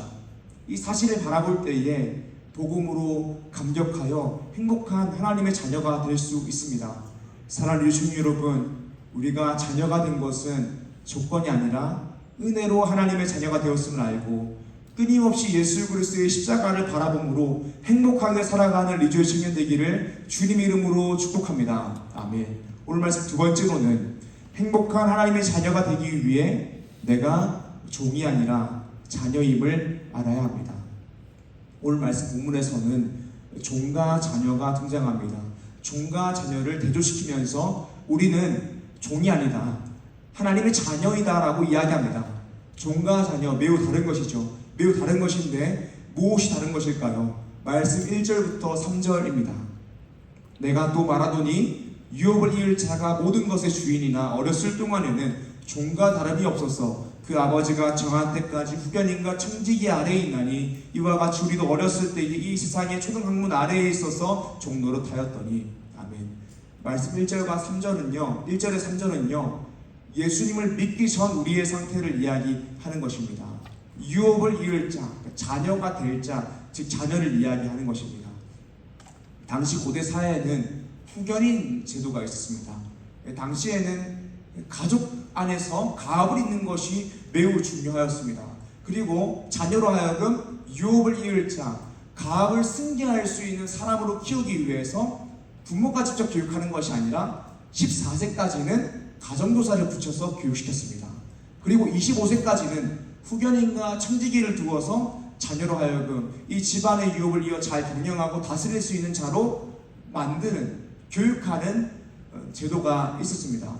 이 사실을 바라볼 때에 복음으로 감격하여 행복한 하나님의 자녀가 될 수 있습니다. 사랑하는 주님 여러분, 우리가 자녀가 된 것은 조건이 아니라 은혜로 하나님의 자녀가 되었음을 알고 끊임없이 예수 그리스도의 십자가를 바라봄으로 행복하게 살아가는 리조의 청년 되기를 주님 이름으로 축복합니다. 아멘. 오늘 말씀 두 번째로는 행복한 하나님의 자녀가 되기 위해 내가 종이 아니라 자녀임을 알아야 합니다. 오늘 말씀 본문에서는 종과 자녀가 등장합니다. 종과 자녀를 대조시키면서 우리는 종이 아니다, 하나님의 자녀이다라고 이야기합니다. 종과 자녀 매우 다른 것이죠. 매우 다른 것인데 무엇이 다른 것일까요? 말씀 1절부터 3절입니다. 내가 또 말하노니 유업을 이을 자가 모든 것의 주인이나 어렸을 동안에는 종과 다름이 없어서 그 아버지가 정한 때까지 후견인과 청지기 아래에 있나니 이와 같이 우리도 어렸을 때에 이 세상의 초등학문 아래에 있어서 종 노릇하였더니. 아멘. 말씀 1절과 3절은요, 1절에 3절은요 예수님을 믿기 전 우리의 상태를 이야기하는 것입니다. 유업을 이을 자, 그러니까 자녀가 될 자, 즉 자녀를 이야기하는 것입니다. 당시 고대 사회에는 후견인 제도가 있었습니다. 당시에는 가족 안에서 가업을 잇는 것이 매우 중요하였습니다. 그리고 자녀로 하여금 유업을 이을 자, 가업을 승계할 수 있는 사람으로 키우기 위해서 부모가 직접 교육하는 것이 아니라 14세까지는 가정교사를 붙여서 교육시켰습니다. 그리고 25세까지는 후견인과 청지기를 두어서 자녀로 하여금 이 집안의 유업을 이어 잘 경영하고 다스릴 수 있는 자로 만드는, 교육하는 제도가 있었습니다.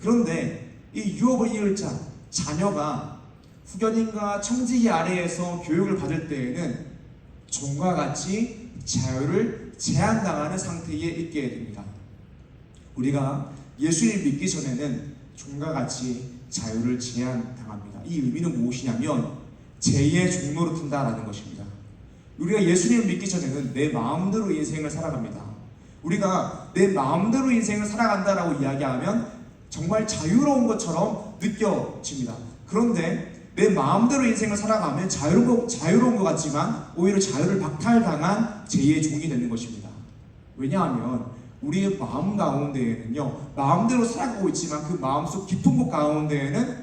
그런데 이 유업을 이을 자, 자녀가 후견인과 청지기 아래에서 교육을 받을 때에는 종과 같이 자유를 제한당하는 상태에 있게 됩니다. 우리가 예수를 믿기 전에는 종과 같이 자유를 제한당합니다. 이 의미는 무엇이냐면 제2의 종로로 튼다라는 것입니다. 우리가 예수님을 믿기 전에는 내 마음대로 인생을 살아갑니다. 우리가 내 마음대로 인생을 살아간다라고 이야기하면 정말 자유로운 것처럼 느껴집니다. 그런데 내 마음대로 인생을 살아가면 자유로운 것 같지만 오히려 자유를 박탈당한 제2의 종이 되는 것입니다. 왜냐하면 우리의 마음 가운데에는요, 마음대로 살아가고 있지만 그 마음속 깊은 곳 가운데에는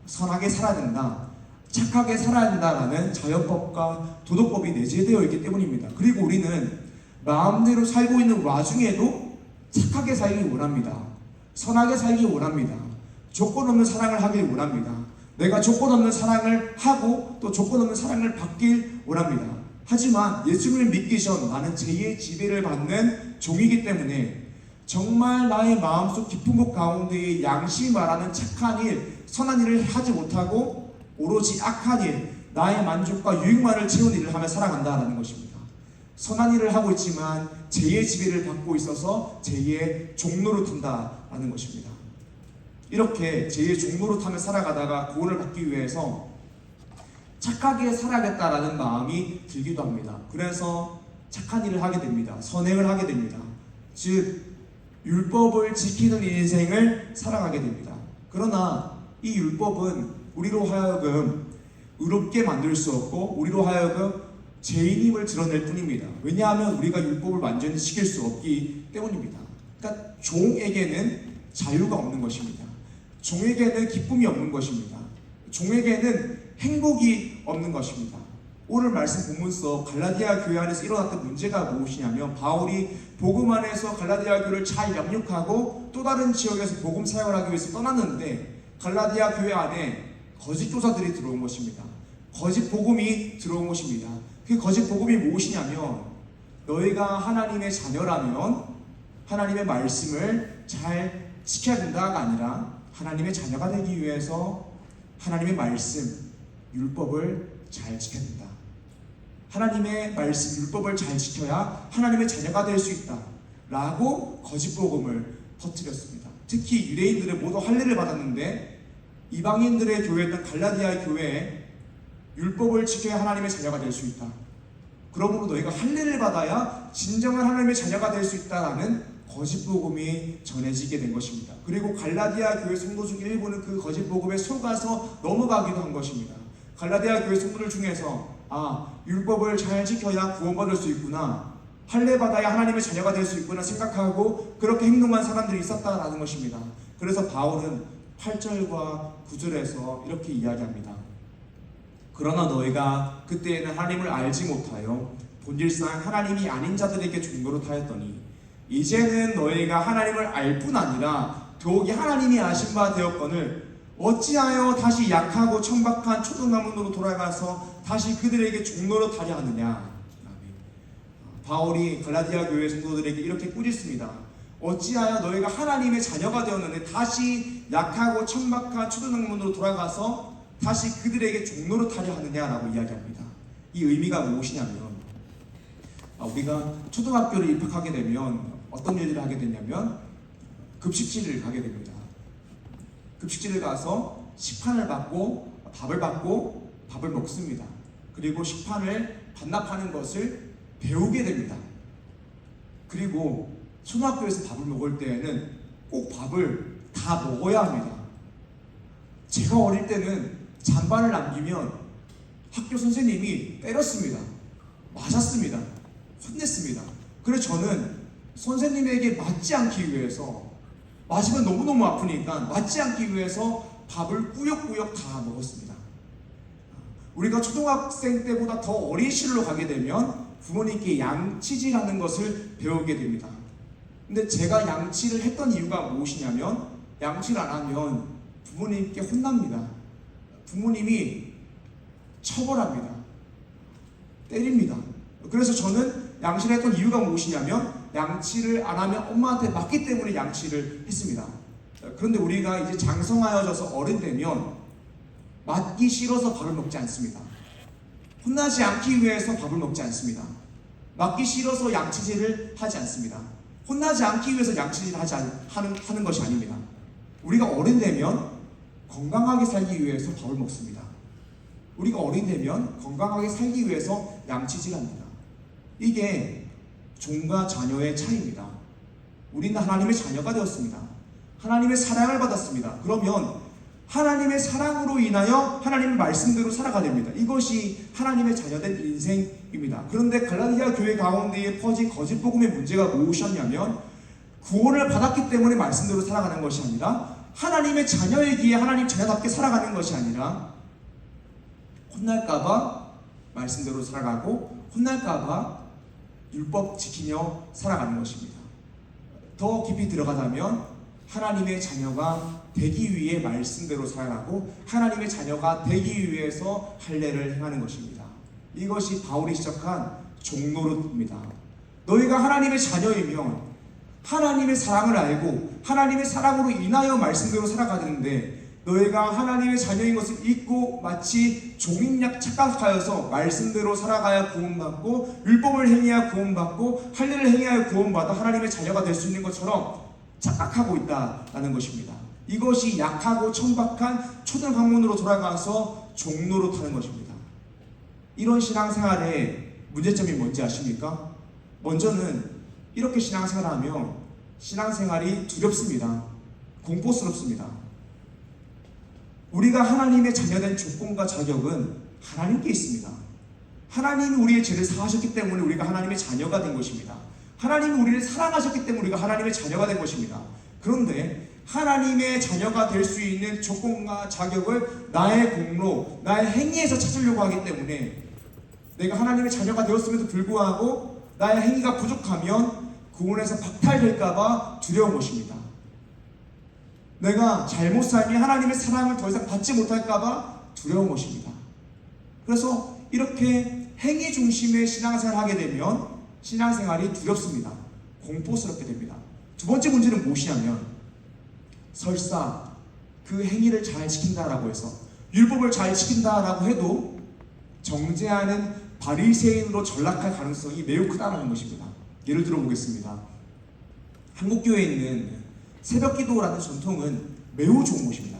선하게 살아야 된다, 착하게 살아야 된다라는 자연법과 도덕법이 내재되어 있기 때문입니다. 그리고 우리는 마음대로 살고 있는 와중에도 착하게 살기 원합니다. 선하게 살기 원합니다. 조건 없는 사랑을 하길 원합니다. 내가 조건 없는 사랑을 하고 또 조건 없는 사랑을 받길 원합니다. 하지만 예수님을 믿기 전 나는 제2의 지배를 받는 종이기 때문에 정말 나의 마음속 깊은 곳 가운데에 양심이 말하는 착한 일, 선한 일을 하지 못하고 오로지 악한 일, 나의 만족과 유익만을 채운 일을 하며 살아간다는 것입니다. 선한 일을 하고 있지만 제2의 지배를 받고 있어서 제2의 종로로 튼다라는 것입니다. 이렇게 제2의 종로로 타며 살아가다가 구원을 받기 위해서 착하게 살아야겠다라는 마음이 들기도 합니다. 그래서 착한 일을 하게 됩니다. 선행을 하게 됩니다. 즉 율법을 지키는 인생을 살아가게 됩니다. 그러나 이 율법은 우리로 하여금 의롭게 만들 수 없고 우리로 하여금 죄인임을 드러낼 뿐입니다. 왜냐하면 우리가 율법을 완전히 지킬 수 없기 때문입니다. 그러니까 종에게는 자유가 없는 것입니다. 종에게는 기쁨이 없는 것입니다. 종에게는 행복이 없는 것입니다. 오늘 말씀 본문 속 갈라디아 교회 안에서 일어났던 문제가 무엇이냐면 바울이 복음 안에서 갈라디아 교회를 잘 양육하고 또 다른 지역에서 복음 사역을 하기 위해서 떠났는데 갈라디아 교회 안에 거짓 교사들이 들어온 것입니다. 거짓 복음이 들어온 것입니다. 그 거짓 복음이 무엇이냐면 너희가 하나님의 자녀라면 하나님의 말씀을 잘 지켜야 된다가 아니라 하나님의 자녀가 되기 위해서 하나님의 말씀, 율법을 잘 지켜야 된다. 하나님의 말씀, 율법을 잘 지켜야 하나님의 자녀가 될 수 있다. 라고 거짓 복음을 퍼뜨렸습니다. 특히 유대인들은 모두 할례를 받았는데 이방인들의 교회였던 갈라디아 교회에 율법을 지켜야 하나님의 자녀가 될 수 있다. 그러므로 너희가 할례를 받아야 진정한 하나님의 자녀가 될 수 있다라는 거짓 복음이 전해지게 된 것입니다. 그리고 갈라디아 교회 성도 중 일부는 그 거짓 복음에 속아서 넘어가기도 한 것입니다. 갈라디아 교회 성도들 중에서 율법을 잘 지켜야 구원받을 수 있구나, 할례 받아야 하나님의 자녀가 될 수 있구나 생각하고 그렇게 행동한 사람들이 있었다라는 것입니다. 그래서 바울은 8절과 9절에서 이렇게 이야기합니다. 그러나 너희가 그때에는 하나님을 알지 못하여 본질상 하나님이 아닌 자들에게 종노릇하였더니 이제는 너희가 하나님을 알 뿐 아니라 더욱이 하나님이 아신 바 되었거늘 어찌하여 다시 약하고 천박한 초등가문으로 돌아가서 다시 그들에게 종노릇하려 하느냐. 바울이 갈라디아 교회 성도들에게 이렇게 꾸짖습니다. 어찌하여 너희가 하나님의 자녀가 되었는데 다시 약하고 천박한 초등학문으로 돌아가서 다시 그들에게 종노릇하려 하느냐라고 이야기합니다. 이 의미가 무엇이냐면 우리가 초등학교를 입학하게 되면 어떤 일을 하게 되냐면 급식실을 가게 됩니다. 급식실을 가서 식판을 받고 밥을 먹습니다. 그리고 식판을 반납하는 것을 배우게 됩니다. 그리고 초등학교에서 밥을 먹을 때에는 꼭 밥을 다 먹어야 합니다. 제가 어릴 때는 잔반을 남기면 학교 선생님이 때렸습니다. 맞았습니다. 혼냈습니다. 그래서 저는 선생님에게 맞지 않기 위해서, 맞으면 너무너무 아프니까 맞지 않기 위해서 밥을 꾸역꾸역 다 먹었습니다. 우리가 초등학생 때보다 더 어린 시절로 가게 되면 부모님께 양치질하는 것을 배우게 됩니다. 근데 제가 양치를 했던 이유가 무엇이냐면 양치를 안 하면 부모님께 혼납니다. 부모님이 처벌합니다. 때립니다. 그래서 저는 양치를 했던 이유가 무엇이냐면 양치를 안 하면 엄마한테 맞기 때문에 양치를 했습니다. 그런데 우리가 이제 장성하여져서 어른 되면 맞기 싫어서 밥을 먹지 않습니다. 혼나지 않기 위해서 밥을 먹지 않습니다. 맞기 싫어서 양치질을 하지 않습니다. 혼나지 않기 위해서 양치질을 하는 것이 아닙니다. 우리가 어른 되면 건강하게 살기 위해서 밥을 먹습니다. 우리가 어린 되면 건강하게 살기 위해서 양치질합니다. 이게 종과 자녀의 차이입니다. 우리는 하나님의 자녀가 되었습니다. 하나님의 사랑을 받았습니다. 그러면 하나님의 사랑으로 인하여 하나님의 말씀대로 살아가야 됩니다. 이것이 하나님의 자녀된 인생입니다. 그런데 갈라디아 교회 가운데에 퍼진 거짓 복음의 문제가 무엇이었냐면 구원을 받았기 때문에 말씀대로 살아가는 것이 아니라 하나님의 자녀이기에 하나님 자녀답게 살아가는 것이 아니라 혼날까봐 말씀대로 살아가고 혼날까봐 율법 지키며 살아가는 것입니다. 더 깊이 들어가자면 하나님의 자녀가 되기 위해 말씀대로 살아가고 하나님의 자녀가 되기 위해서 할례를 행하는 것입니다. 이것이 바울이 시작한 종노릇입니다. 너희가 하나님의 자녀이면 하나님의 사랑을 알고 하나님의 사랑으로 인하여 말씀대로 살아가야 되는데 너희가 하나님의 자녀인 것을 잊고 마치 종인 약 착각하여서 말씀대로 살아가야 구원받고 율법을 행해야 구원받고 할례를 행해야 구원받아 하나님의 자녀가 될 수 있는 것처럼 착각하고 있다는 것입니다. 이것이 약하고 천박한 초등학문으로 돌아가서 종노릇하는 것입니다. 이런 신앙생활의 문제점이 뭔지 아십니까? 먼저는 이렇게 신앙생활하면 신앙생활이 두렵습니다. 공포스럽습니다. 우리가 하나님의 자녀된 조건과 자격은 하나님께 있습니다. 하나님이 우리의 죄를 사하셨기 때문에 우리가 하나님의 자녀가 된 것입니다. 하나님이 우리를 사랑하셨기 때문에 우리가 하나님의 자녀가 된 것입니다. 그런데 하나님의 자녀가 될 수 있는 조건과 자격을 나의 공로, 나의 행위에서 찾으려고 하기 때문에 내가 하나님의 자녀가 되었음에도 불구하고 나의 행위가 부족하면 구원에서 박탈될까봐 두려운 것입니다. 내가 잘못 살면 하나님의 사랑을 더 이상 받지 못할까봐 두려운 것입니다. 그래서 이렇게 행위 중심의 신앙생활을 하게 되면 신앙생활이 두렵습니다. 공포스럽게 됩니다. 두 번째 문제는 무엇이냐면 설사 그 행위를 잘 지킨다라고 해서 율법을 잘 지킨다라고 해도 정죄하는 바리새인으로 전락할 가능성이 매우 크다는 것입니다. 예를 들어 보겠습니다. 한국교회에 있는 새벽기도라는 전통은 매우 좋은 것입니다.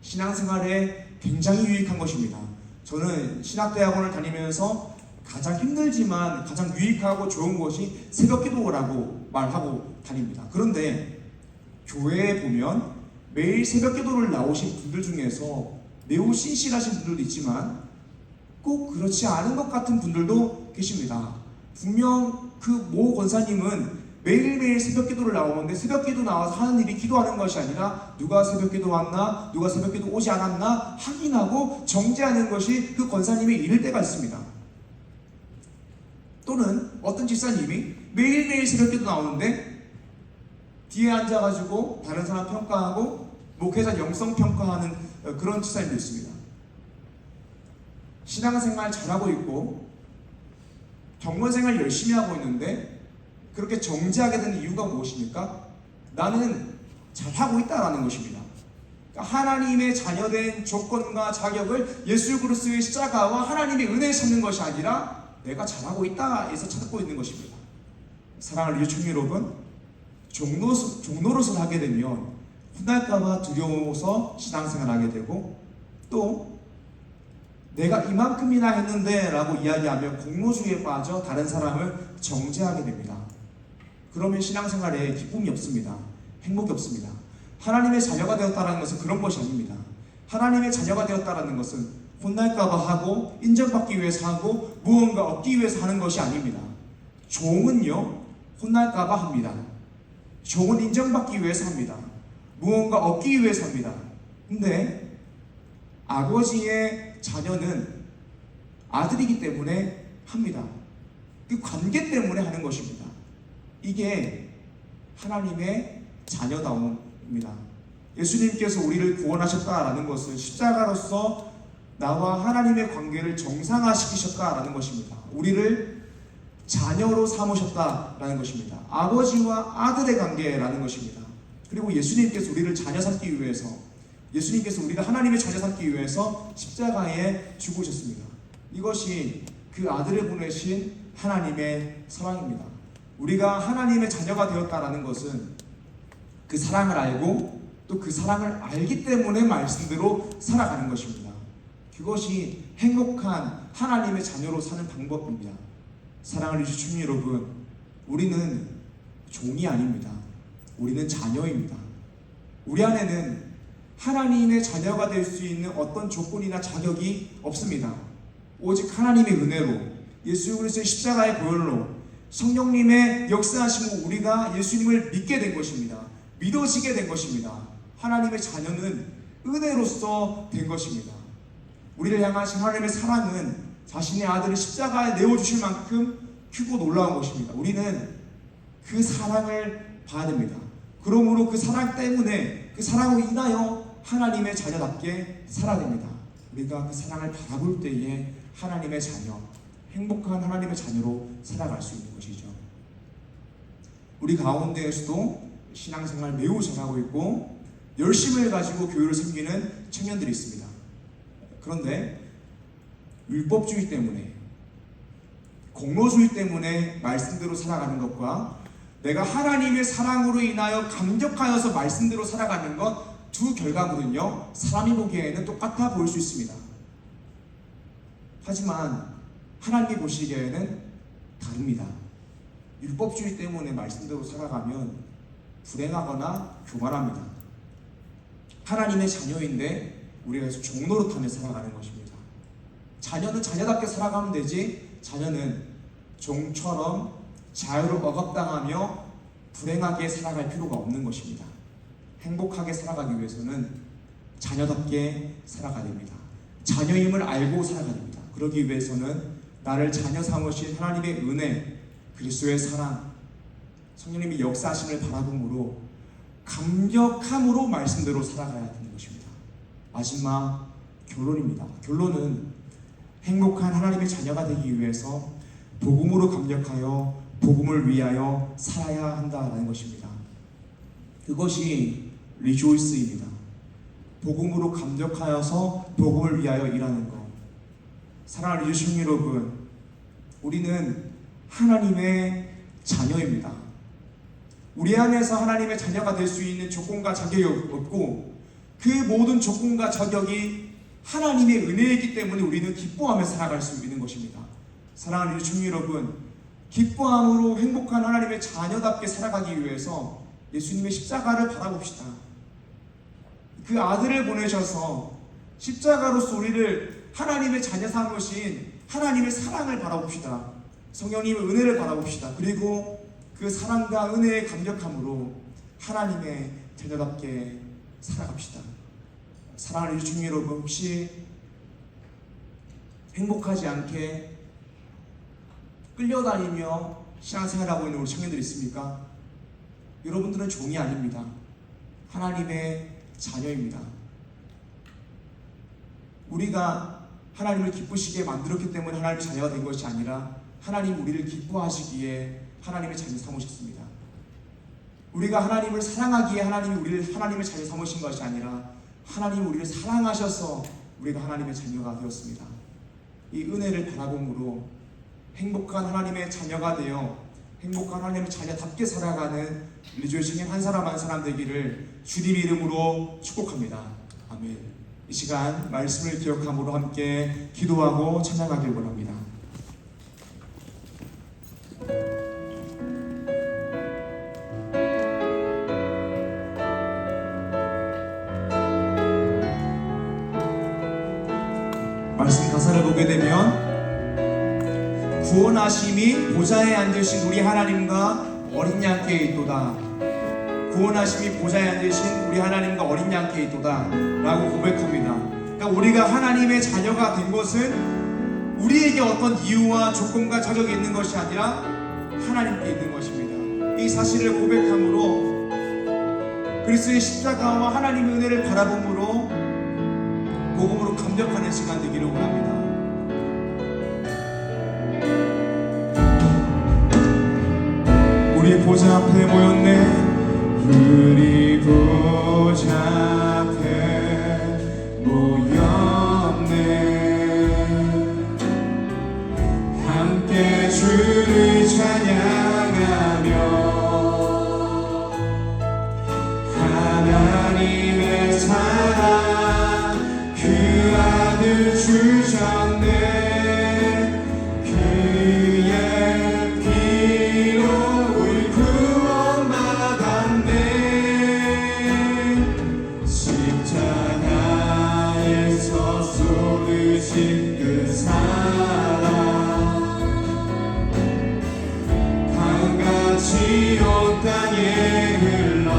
신앙생활에 굉장히 유익한 것입니다. 저는 신학대학원을 다니면서 가장 힘들지만 가장 유익하고 좋은 것이 새벽기도라고 말하고 다닙니다. 그런데 교회에 보면 매일 새벽기도를 나오신 분들 중에서 매우 신실하신 분들도 있지만 꼭 그렇지 않은 것 같은 분들도 계십니다. 분명 그 모 권사님은 매일매일 새벽기도를 나오는데 새벽기도 나와서 하는 일이 기도하는 것이 아니라 누가 새벽기도 왔나, 누가 새벽기도 오지 않았나 확인하고 정죄하는 것이 그 권사님의 일일 때가 있습니다. 또는 어떤 집사님이 매일매일 새벽기도 나오는데 뒤에 앉아가지고 다른 사람 평가하고 목회자 영성 평가하는 그런 집사님도 있습니다. 신앙생활 잘하고 있고 경건생활 열심히 하고 있는데 그렇게 정죄하게 된 이유가 무엇입니까? 나는 잘하고 있다라는 것입니다. 그러니까 하나님의 자녀된 조건과 자격을 예수 그리스도의 십자가와 하나님의 은혜에 찾는 것이 아니라 내가 잘하고 있다에서 찾고 있는 것입니다. 사랑하는 유충 여러분, 종노릇을 하게 되면 혼날까봐 두려워서 신앙생활을 하게 되고 또 내가 이만큼이나 했는데 라고 이야기하며 공로주의에 빠져 다른 사람을 정죄하게 됩니다. 그러면 신앙생활에 기쁨이 없습니다. 행복이 없습니다. 하나님의 자녀가 되었다는 것은 그런 것이 아닙니다. 하나님의 자녀가 되었다는 것은 혼날까봐 하고 인정받기 위해서 하고 무언가 얻기 위해서 하는 것이 아닙니다. 종은요 혼날까봐 합니다. 종은 인정받기 위해서 합니다. 무언가 얻기 위해서 합니다. 근데 아버지의 자녀는 아들이기 때문에 합니다. 그 관계 때문에 하는 것입니다. 이게 하나님의 자녀다움입니다. 예수님께서 우리를 구원하셨다라는 것은 십자가로서 나와 하나님의 관계를 정상화시키셨다라는 것입니다. 우리를 자녀로 삼으셨다라는 것입니다. 아버지와 아들의 관계라는 것입니다. 그리고 예수님께서 우리를 자녀 삼기 위해서 예수님께서 우리가 하나님의 자녀 삼기 위해서 십자가에 죽으셨습니다. 이것이 그 아들을 보내신 하나님의 사랑입니다. 우리가 하나님의 자녀가 되었다라는 것은 그 사랑을 알고 또 그 사랑을 알기 때문에 말씀대로 살아가는 것입니다. 그것이 행복한 하나님의 자녀로 사는 방법입니다. 사랑하는 유치충 여러분, 우리는 종이 아닙니다. 우리는 자녀입니다. 우리 안에는 하나님의 자녀가 될 수 있는 어떤 조건이나 자격이 없습니다. 오직 하나님의 은혜로 예수 그리스도의 십자가의 보혈로 성령님의 역사하심으로 우리가 예수님을 믿게 된 것입니다. 믿어지게 된 것입니다. 하나님의 자녀는 은혜로서 된 것입니다. 우리를 향하신 하나님의 사랑은 자신의 아들을 십자가에 내어주실 만큼 크고 놀라운 것입니다. 우리는 그 사랑을 봐야 됩니다. 그러므로 그 사랑 때문에 그 사랑으로 인하여 하나님의 자녀답게 살아야 됩니다. 우리가 그 사랑을 바라볼 때에 하나님의 자녀, 행복한 하나님의 자녀로 살아갈 수 있는 것이죠. 우리 가운데에서도 신앙생활 매우 잘하고 있고 열심을 가지고 교회를 섬기는 청년들이 있습니다. 그런데 율법주의 때문에 공로주의 때문에 말씀대로 살아가는 것과 내가 하나님의 사랑으로 인하여 감격하여서 말씀대로 살아가는 것 두 결과물은요 사람이 보기에는 똑같아 보일 수 있습니다. 하지만 하나님이 보시기에는 다릅니다. 율법주의 때문에 말씀대로 살아가면 불행하거나 교만합니다. 하나님의 자녀인데 우리가 계속 종노릇하며 살아가는 것입니다. 자녀는 자녀답게 살아가면 되지 자녀는 종처럼 자유를 억압당하며 불행하게 살아갈 필요가 없는 것입니다. 행복하게 살아가기 위해서는 자녀답게 살아가야 됩니다. 자녀임을 알고 살아가야 됩니다. 그러기 위해서는 나를 자녀 삼으신 하나님의 은혜, 그리스도의 사랑, 성령님이 역사하심을 바라봄으로 감격함으로 말씀대로 살아가야 되는 것입니다. 마지막 결론입니다. 결론은 행복한 하나님의 자녀가 되기 위해서 복음으로 감격하여 복음을 위하여 살아야 한다라는 것입니다. 그것이 리조이스입니다. 복음으로 감격하여서 복음을 위하여 일하는 것. 사랑하는 유충 여러분, 우리는 하나님의 자녀입니다. 우리 안에서 하나님의 자녀가 될 수 있는 조건과 자격이 없고 그 모든 조건과 자격이 하나님의 은혜이기 때문에 우리는 기뻐하며 살아갈 수 있는 것입니다. 사랑하는 유충 여러분, 기뻐함으로 행복한 하나님의 자녀답게 살아가기 위해서 예수님의 십자가를 바라봅시다. 그 아들을 보내셔서 십자가로서 우리를 하나님의 자녀 삼으신 하나님의 사랑을 바라봅시다. 성령님의 은혜를 바라봅시다. 그리고 그 사랑과 은혜의 감격함으로 하나님의 자녀답게 살아갑시다. 사랑하는 유충 여러분, 혹시 행복하지 않게 끌려다니며 신앙생활하고 있는 우리 청년들 있습니까? 여러분들은 종이 아닙니다. 하나님의 자녀입니다. 우리가 하나님을 기쁘시게 만들었기 때문에 하나님의 자녀가 된 것이 아니라 하나님 우리를 기뻐하시기에 하나님의 자녀 삼으셨습니다. 우리가 하나님을 사랑하기에 하나님이 우리를 하나님의 자녀 삼으신 것이 아니라 하나님이 우리를 사랑하셔서 우리가 하나님의 자녀가 되었습니다. 이 은혜를 바라봄으로 행복한 하나님의 자녀가 되어 행복한 하나님의 자녀답게 살아가는 리조의 청년 한 사람 한 사람 되기를 주님 이름으로 축복합니다. 아멘. 이 시간 말씀을 기억함으로 함께 기도하고 찬양하길 원합니다. 말씀 가사를 보게 되면 구원하심이 보좌에 앉으신 우리 하나님과 어린 양께 있도다. 구원하심이 보좌에 앉으신 우리 하나님과 어린 양께 있도다 라고 고백합니다. 그러니까 우리가 하나님의 자녀가 된 것은 우리에게 어떤 이유와 조건과 자격이 있는 것이 아니라 하나님께 있는 것입니다. 이 사실을 고백함으로 그리스도의 십자가와 하나님의 은혜를 바라봄으로 복음으로 감격하는 시간 되기를 원합니다. 우리 보좌 앞에 모였네. 우리 보좌 앞에 모였네. 함께 주를 찬양하며 하나님의 사랑 그 아들 주셨네. 그 사랑 강같이 온 땅에 흘러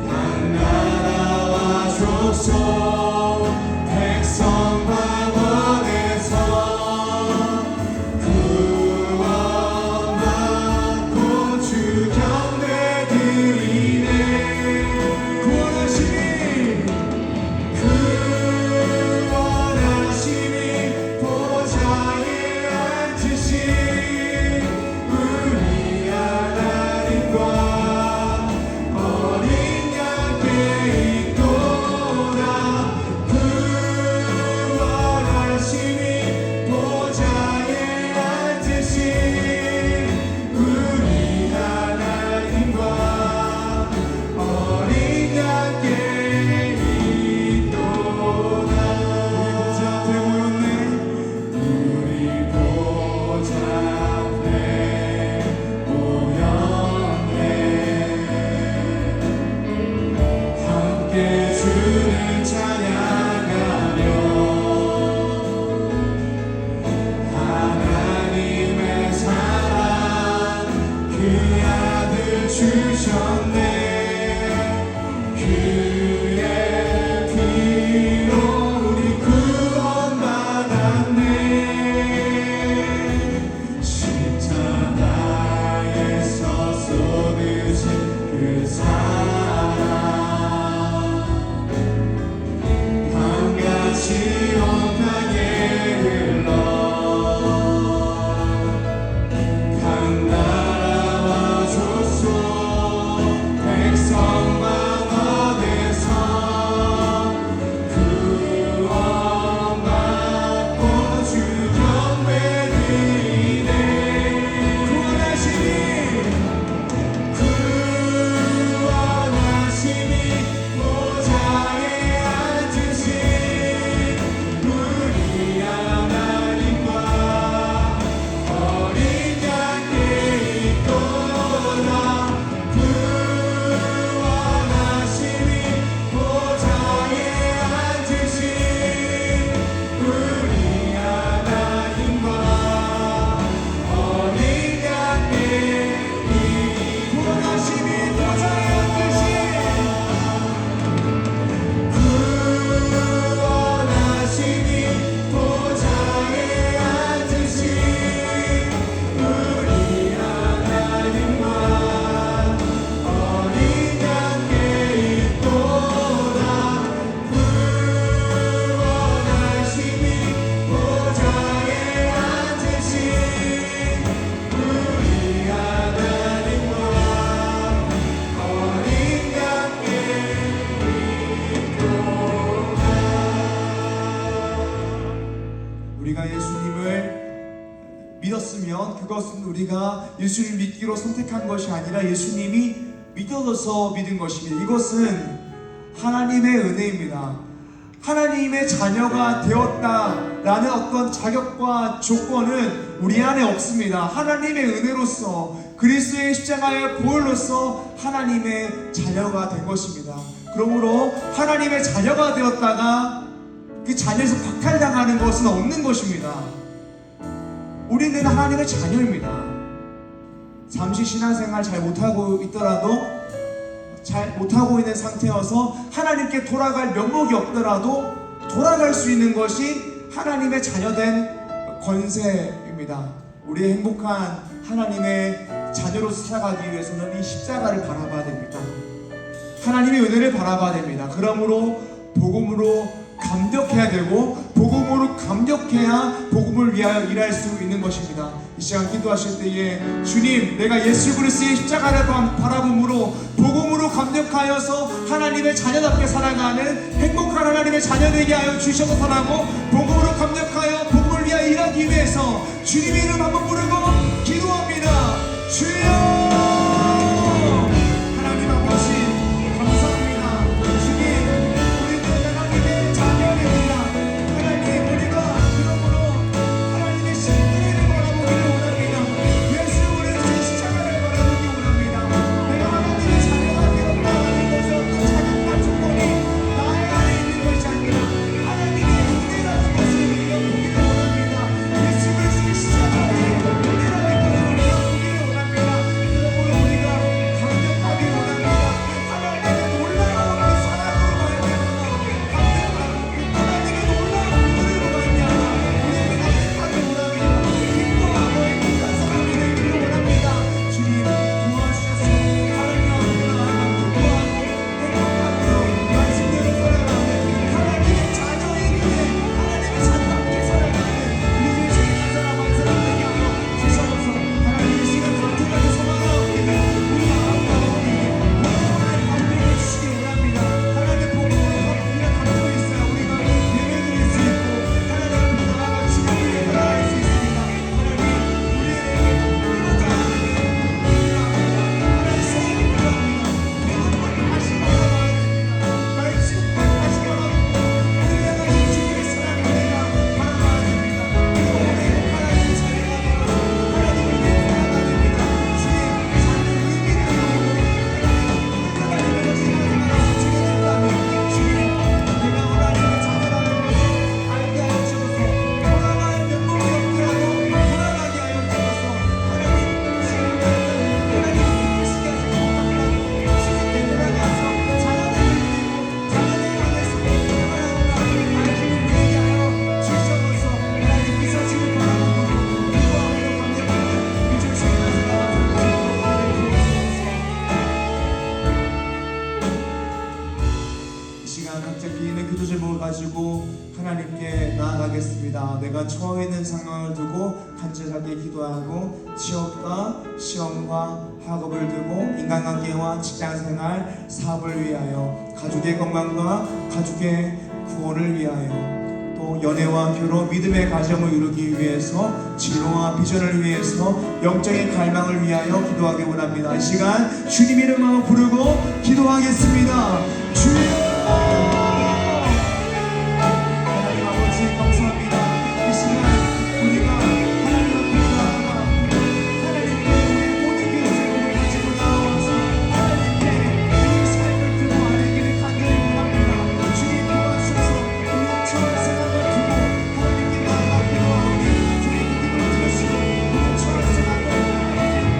당나라와 족속 백성 방언에서 구원받고 주 경배 드리네. 구원하시니 강나라와 족속 예수님 믿기로 선택한 것이 아니라 예수님이 믿어서 믿은 것입니다. 이것은 하나님의 은혜입니다. 하나님의 자녀가 되었다라는 어떤 자격과 조건은 우리 안에 없습니다. 하나님의 은혜로서 그리스도의 십자가의 보혈로서 하나님의 자녀가 된 것입니다. 그러므로 하나님의 자녀가 되었다가 그 자녀에서 박탈당하는 것은 없는 것입니다. 우리는 하나님의 자녀입니다. 잠시 신앙생활 잘 못하고 있더라도, 잘 못하고 있는 상태여서 하나님께 돌아갈 면목이 없더라도 돌아갈 수 있는 것이 하나님의 자녀된 권세입니다. 우리의 행복한 하나님의 자녀로서 살아가기 위해서는 이 십자가를 바라봐야 됩니다. 하나님의 은혜를 바라봐야 됩니다. 그러므로 복음으로 감격해야 되고, 복음으로 감격해야 복음을 위하여 일할 수 있는 것입니다. 이 시간 기도하실 때에 주님, 내가 예수 그리스도의 십자가를 바라봄으로 복음으로 감격하여서 하나님의 자녀답게 살아가는 행복한 하나님의 자녀 되게 하여 주셔서라고, 복음으로 감격하여 복음을 위하여 일하기 위해서 주님의 이름 한번 부르고 기도합니다. 주여, 하나님 아버지 감사합니다. 주님, 우리는 하나님의 자녀입니다. 하나님, 우리가 그러므로 하나님의 신들을 바라보기를 원합니다. 예수 그리스도의 십자가를 바라보기 원합니다. 내가 하나님의 자녀가 되었다는 것은 어떤 자격과 조건이 나의 안에 있는 것이 아니라 하나님의 은혜라는 것을 우리가 보기를 원합니다. 예수 그리스도의 십자가의 은혜라는 것을 우리가 보기를 원합니다. 그러므로 우리가 감격하기 원합니다. 하나님의 놀라운 그 사랑으로 말미암아 하나님의 놀라운 은혜로 말미암아 우리에게 감격하기 원합니다. 기뻐하고 행복한 사람이 되기를 원합니다. 주님 도와주셔서 하나님 앞에 나아가 기뻐하고 행복하고 말씀대로 살아가는 하나님의 자녀의 길에 하나님의 자녀답게 살아가는 우리 인생의 한 사람 한 사람 되게 하여 주셔서 하나님 이 시간 감격하게 소망하옵니다. 우리 아름다운 복음을 감격해 주시기 원합니다. 하나님 복음으로 우리가 감격해 있어야 우리가 예배드릴 수 있고 하나님 앞에 나아가 주님을 예배할 수 있습니다. 하나님 우리에게 이루어져 하나님 세임이 필요합니다. 복음을 다시 바라봐야 됩니다. 말씀을 다시 바라보고 우리를 향하신 주님의 사랑을 우리가 바라봐야 됩니다. 그리고 오늘 하나님의 자녀가 되어서 하나님을 위해 살아가야 됩니다. 주님, 삶의 의미를 하나님의 신앙생활을 지켜준다면 주님, 내가 하나님의 자녀라는 것을 알게 하여 주셔서 돌아갈 면목이 없더라도 돌아가게 하여 주셔서 하나님 지금 하나님 기쁘시게 하셔서 주님께 돌아가서 자녀들을 드리고 자녀들을 위해서 하나님과 알기를 되게 하여 주셔서 하나님 이 사실을 바라보고 기뻐하고 감격하는 이 주신 말씀을 이 시간 각자 기인의 기도 제목을 가지고 하나님께 나아가겠습니다. 내가 처해 있는 상황을 두고 간절하게 기도하고 취업과 시험과 학업을 두고 인간관계와 직장생활, 사업을 위하여 가족의 건강과 가족의 구원을 위하여 또 연애와 결혼, 믿음의 가정을 이루기 위해서 진로와 비전을 위해서 영적인 갈망을 위하여 기도하기 원합니다. 이 시간 주님 이름으로 부르고 기도하겠습니다. 주여, 하나님 아버지 감사합니다. 이 시간 우리가 하나님 앞에 나아가 하나님께 우리의 모든 비전을 가지고 나와서 하나님께 우리의 삶을 두고 아뢰기를 간절히 원합니다. 주님 도와주셔서 우리의 처한 생각을 두고 하나님께 나아가 기도하오니 주님 기도 들으시고 우리의 처한 생각을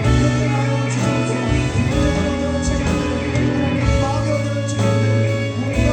견뎌하여 주셔서 기도하여 책임을 하나님 마음에 얻는 책임을 우리가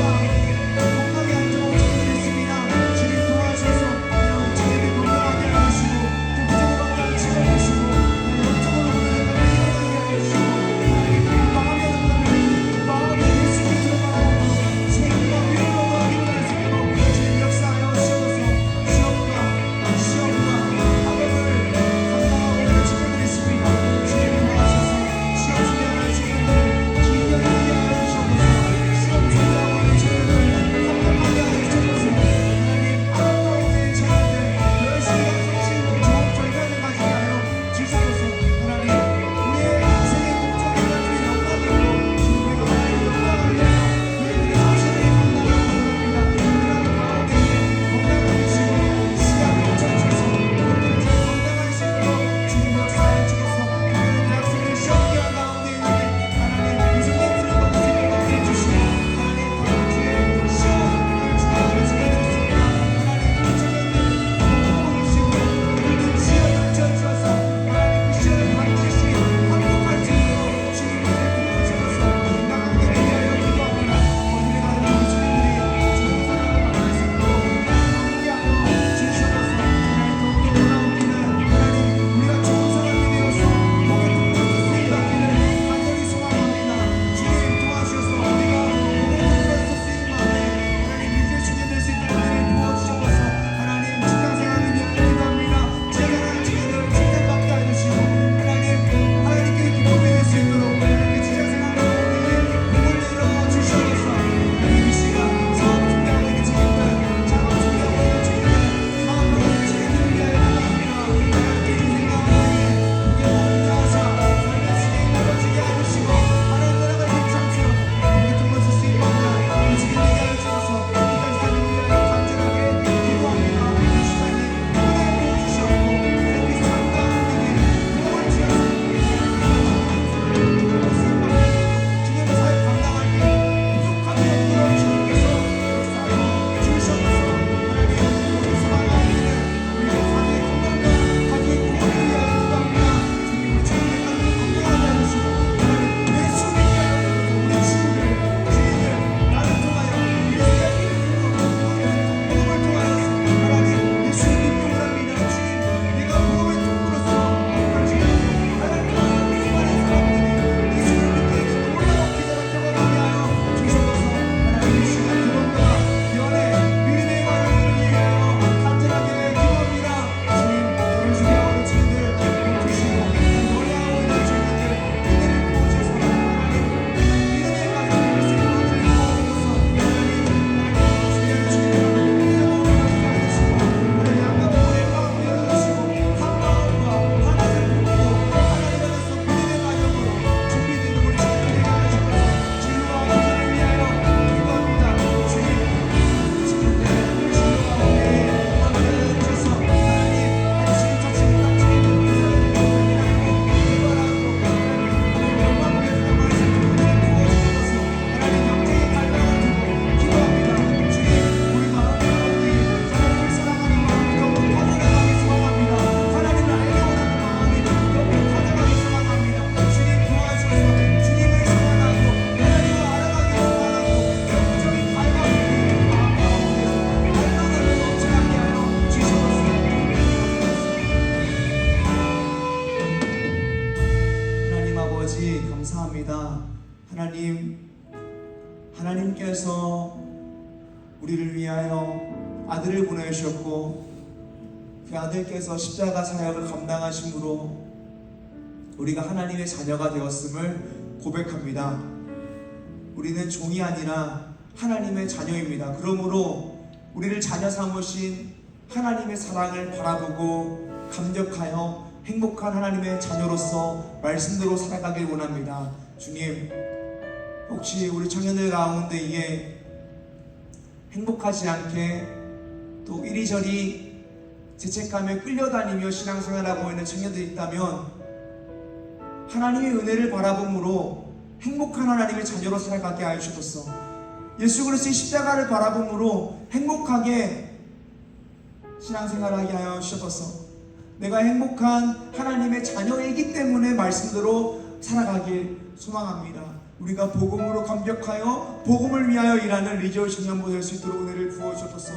아버지 감사합니다. 하나님께서 우리를 위하여 아들을 보내주셨고 그 아들께서 십자가 사역을 감당하심으로 우리가 하나님의 자녀가 되었음을 고백합니다. 우리는 종이 아니라 하나님의 자녀입니다. 그러므로 우리를 자녀 삼으신 하나님의 사랑을 바라보고 감격하여 행복한 하나님의 자녀로서 말씀대로 살아가길 원합니다. 주님, 혹시 우리 청년들 가운데에 행복하지 않게 또 이리저리 죄책감에 끌려다니며 신앙생활하고 있는 청년들이 있다면 하나님의 은혜를 바라봄으로 행복한 하나님의 자녀로 살아가게 하여 주셔서 예수 그리스도의 십자가를 바라봄으로 행복하게 신앙생활하게 하여 주셔서 내가 행복한 하나님의 자녀이기 때문에 말씀대로 살아가길 소망합니다. 우리가 복음으로 감격하여 복음을 위하여 일하는 리저울 청년부 될 수 있도록 은혜를 부어주셔서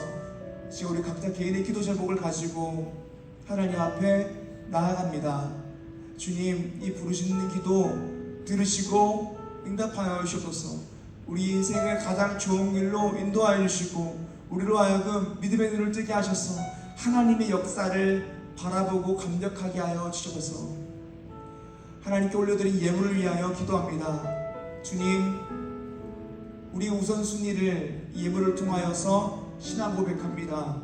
지금 우리 각자 개인의 기도 제목을 가지고 하나님 앞에 나아갑니다. 주님, 이 부르시는 기도 들으시고 응답하여 주셔서 우리 인생의 가장 좋은 길로 인도하여 주시고 우리로 하여금 믿음의 눈을 뜨게 하셔서 하나님의 역사를 바라보고 감격하게 하여 주셔서 하나님께 올려드린 예물을 위하여 기도합니다. 주님, 우리 우선순위를 예물을 통하여서 신앙 고백합니다.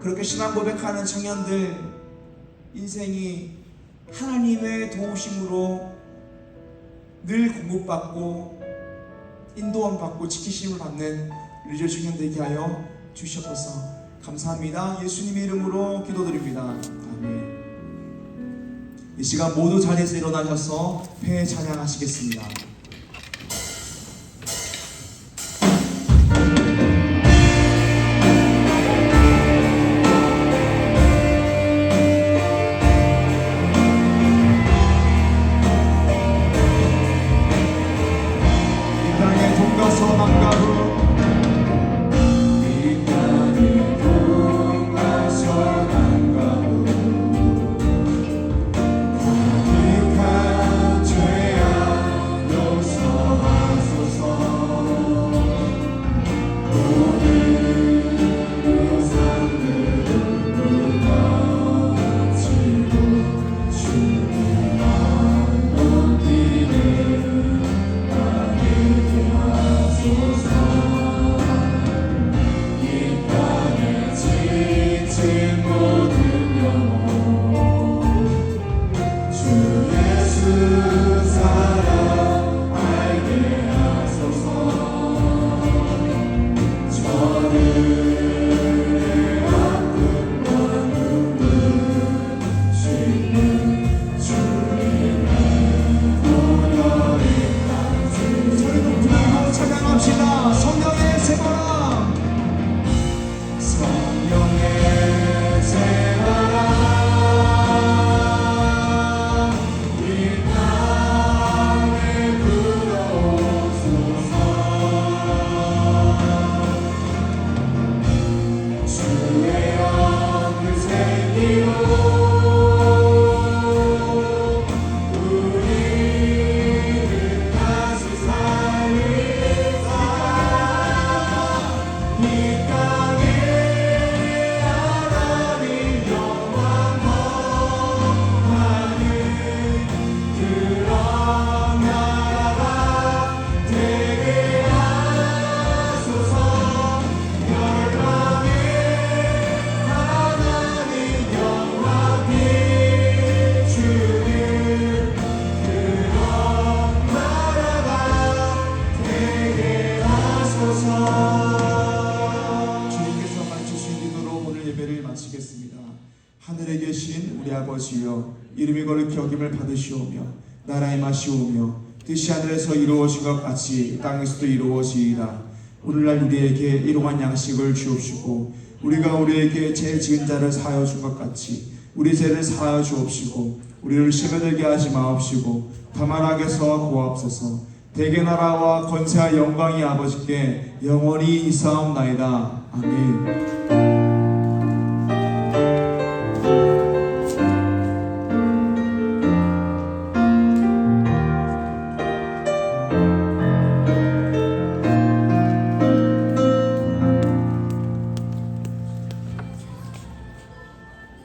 그렇게 신앙 고백하는 청년들 인생이 하나님의 도우심으로 늘 공급받고 인도함 받고 지키심을 받는 리저 청년들 되게 하여 주셔서 감사합니다. 예수님의 이름으로 기도드립니다. 아멘. 이 시간 모두 자리에서 일어나셔서 폐 찬양하시겠습니다. 이 땅의 동과 서남과 북 하늘에 계신 우리 아버지여, 이름이 거룩히 여김을 받으시오며 나라의 맛이 오며 뜻이 하늘에서 이루어진 것 같이 땅에서도 이루어지이다. 오늘날 우리에게 일용할 양식을 주옵시고 우리가 우리에게 죄 지은 자를 사하여 준 것 같이 우리 죄를 사하여 주옵시고 우리를 시험에 들게 하지 마옵시고 다만 악에서 구하옵소서. 대개 나라와 권세와 영광이 아버지께 영원히 있사옵나이다. 아멘.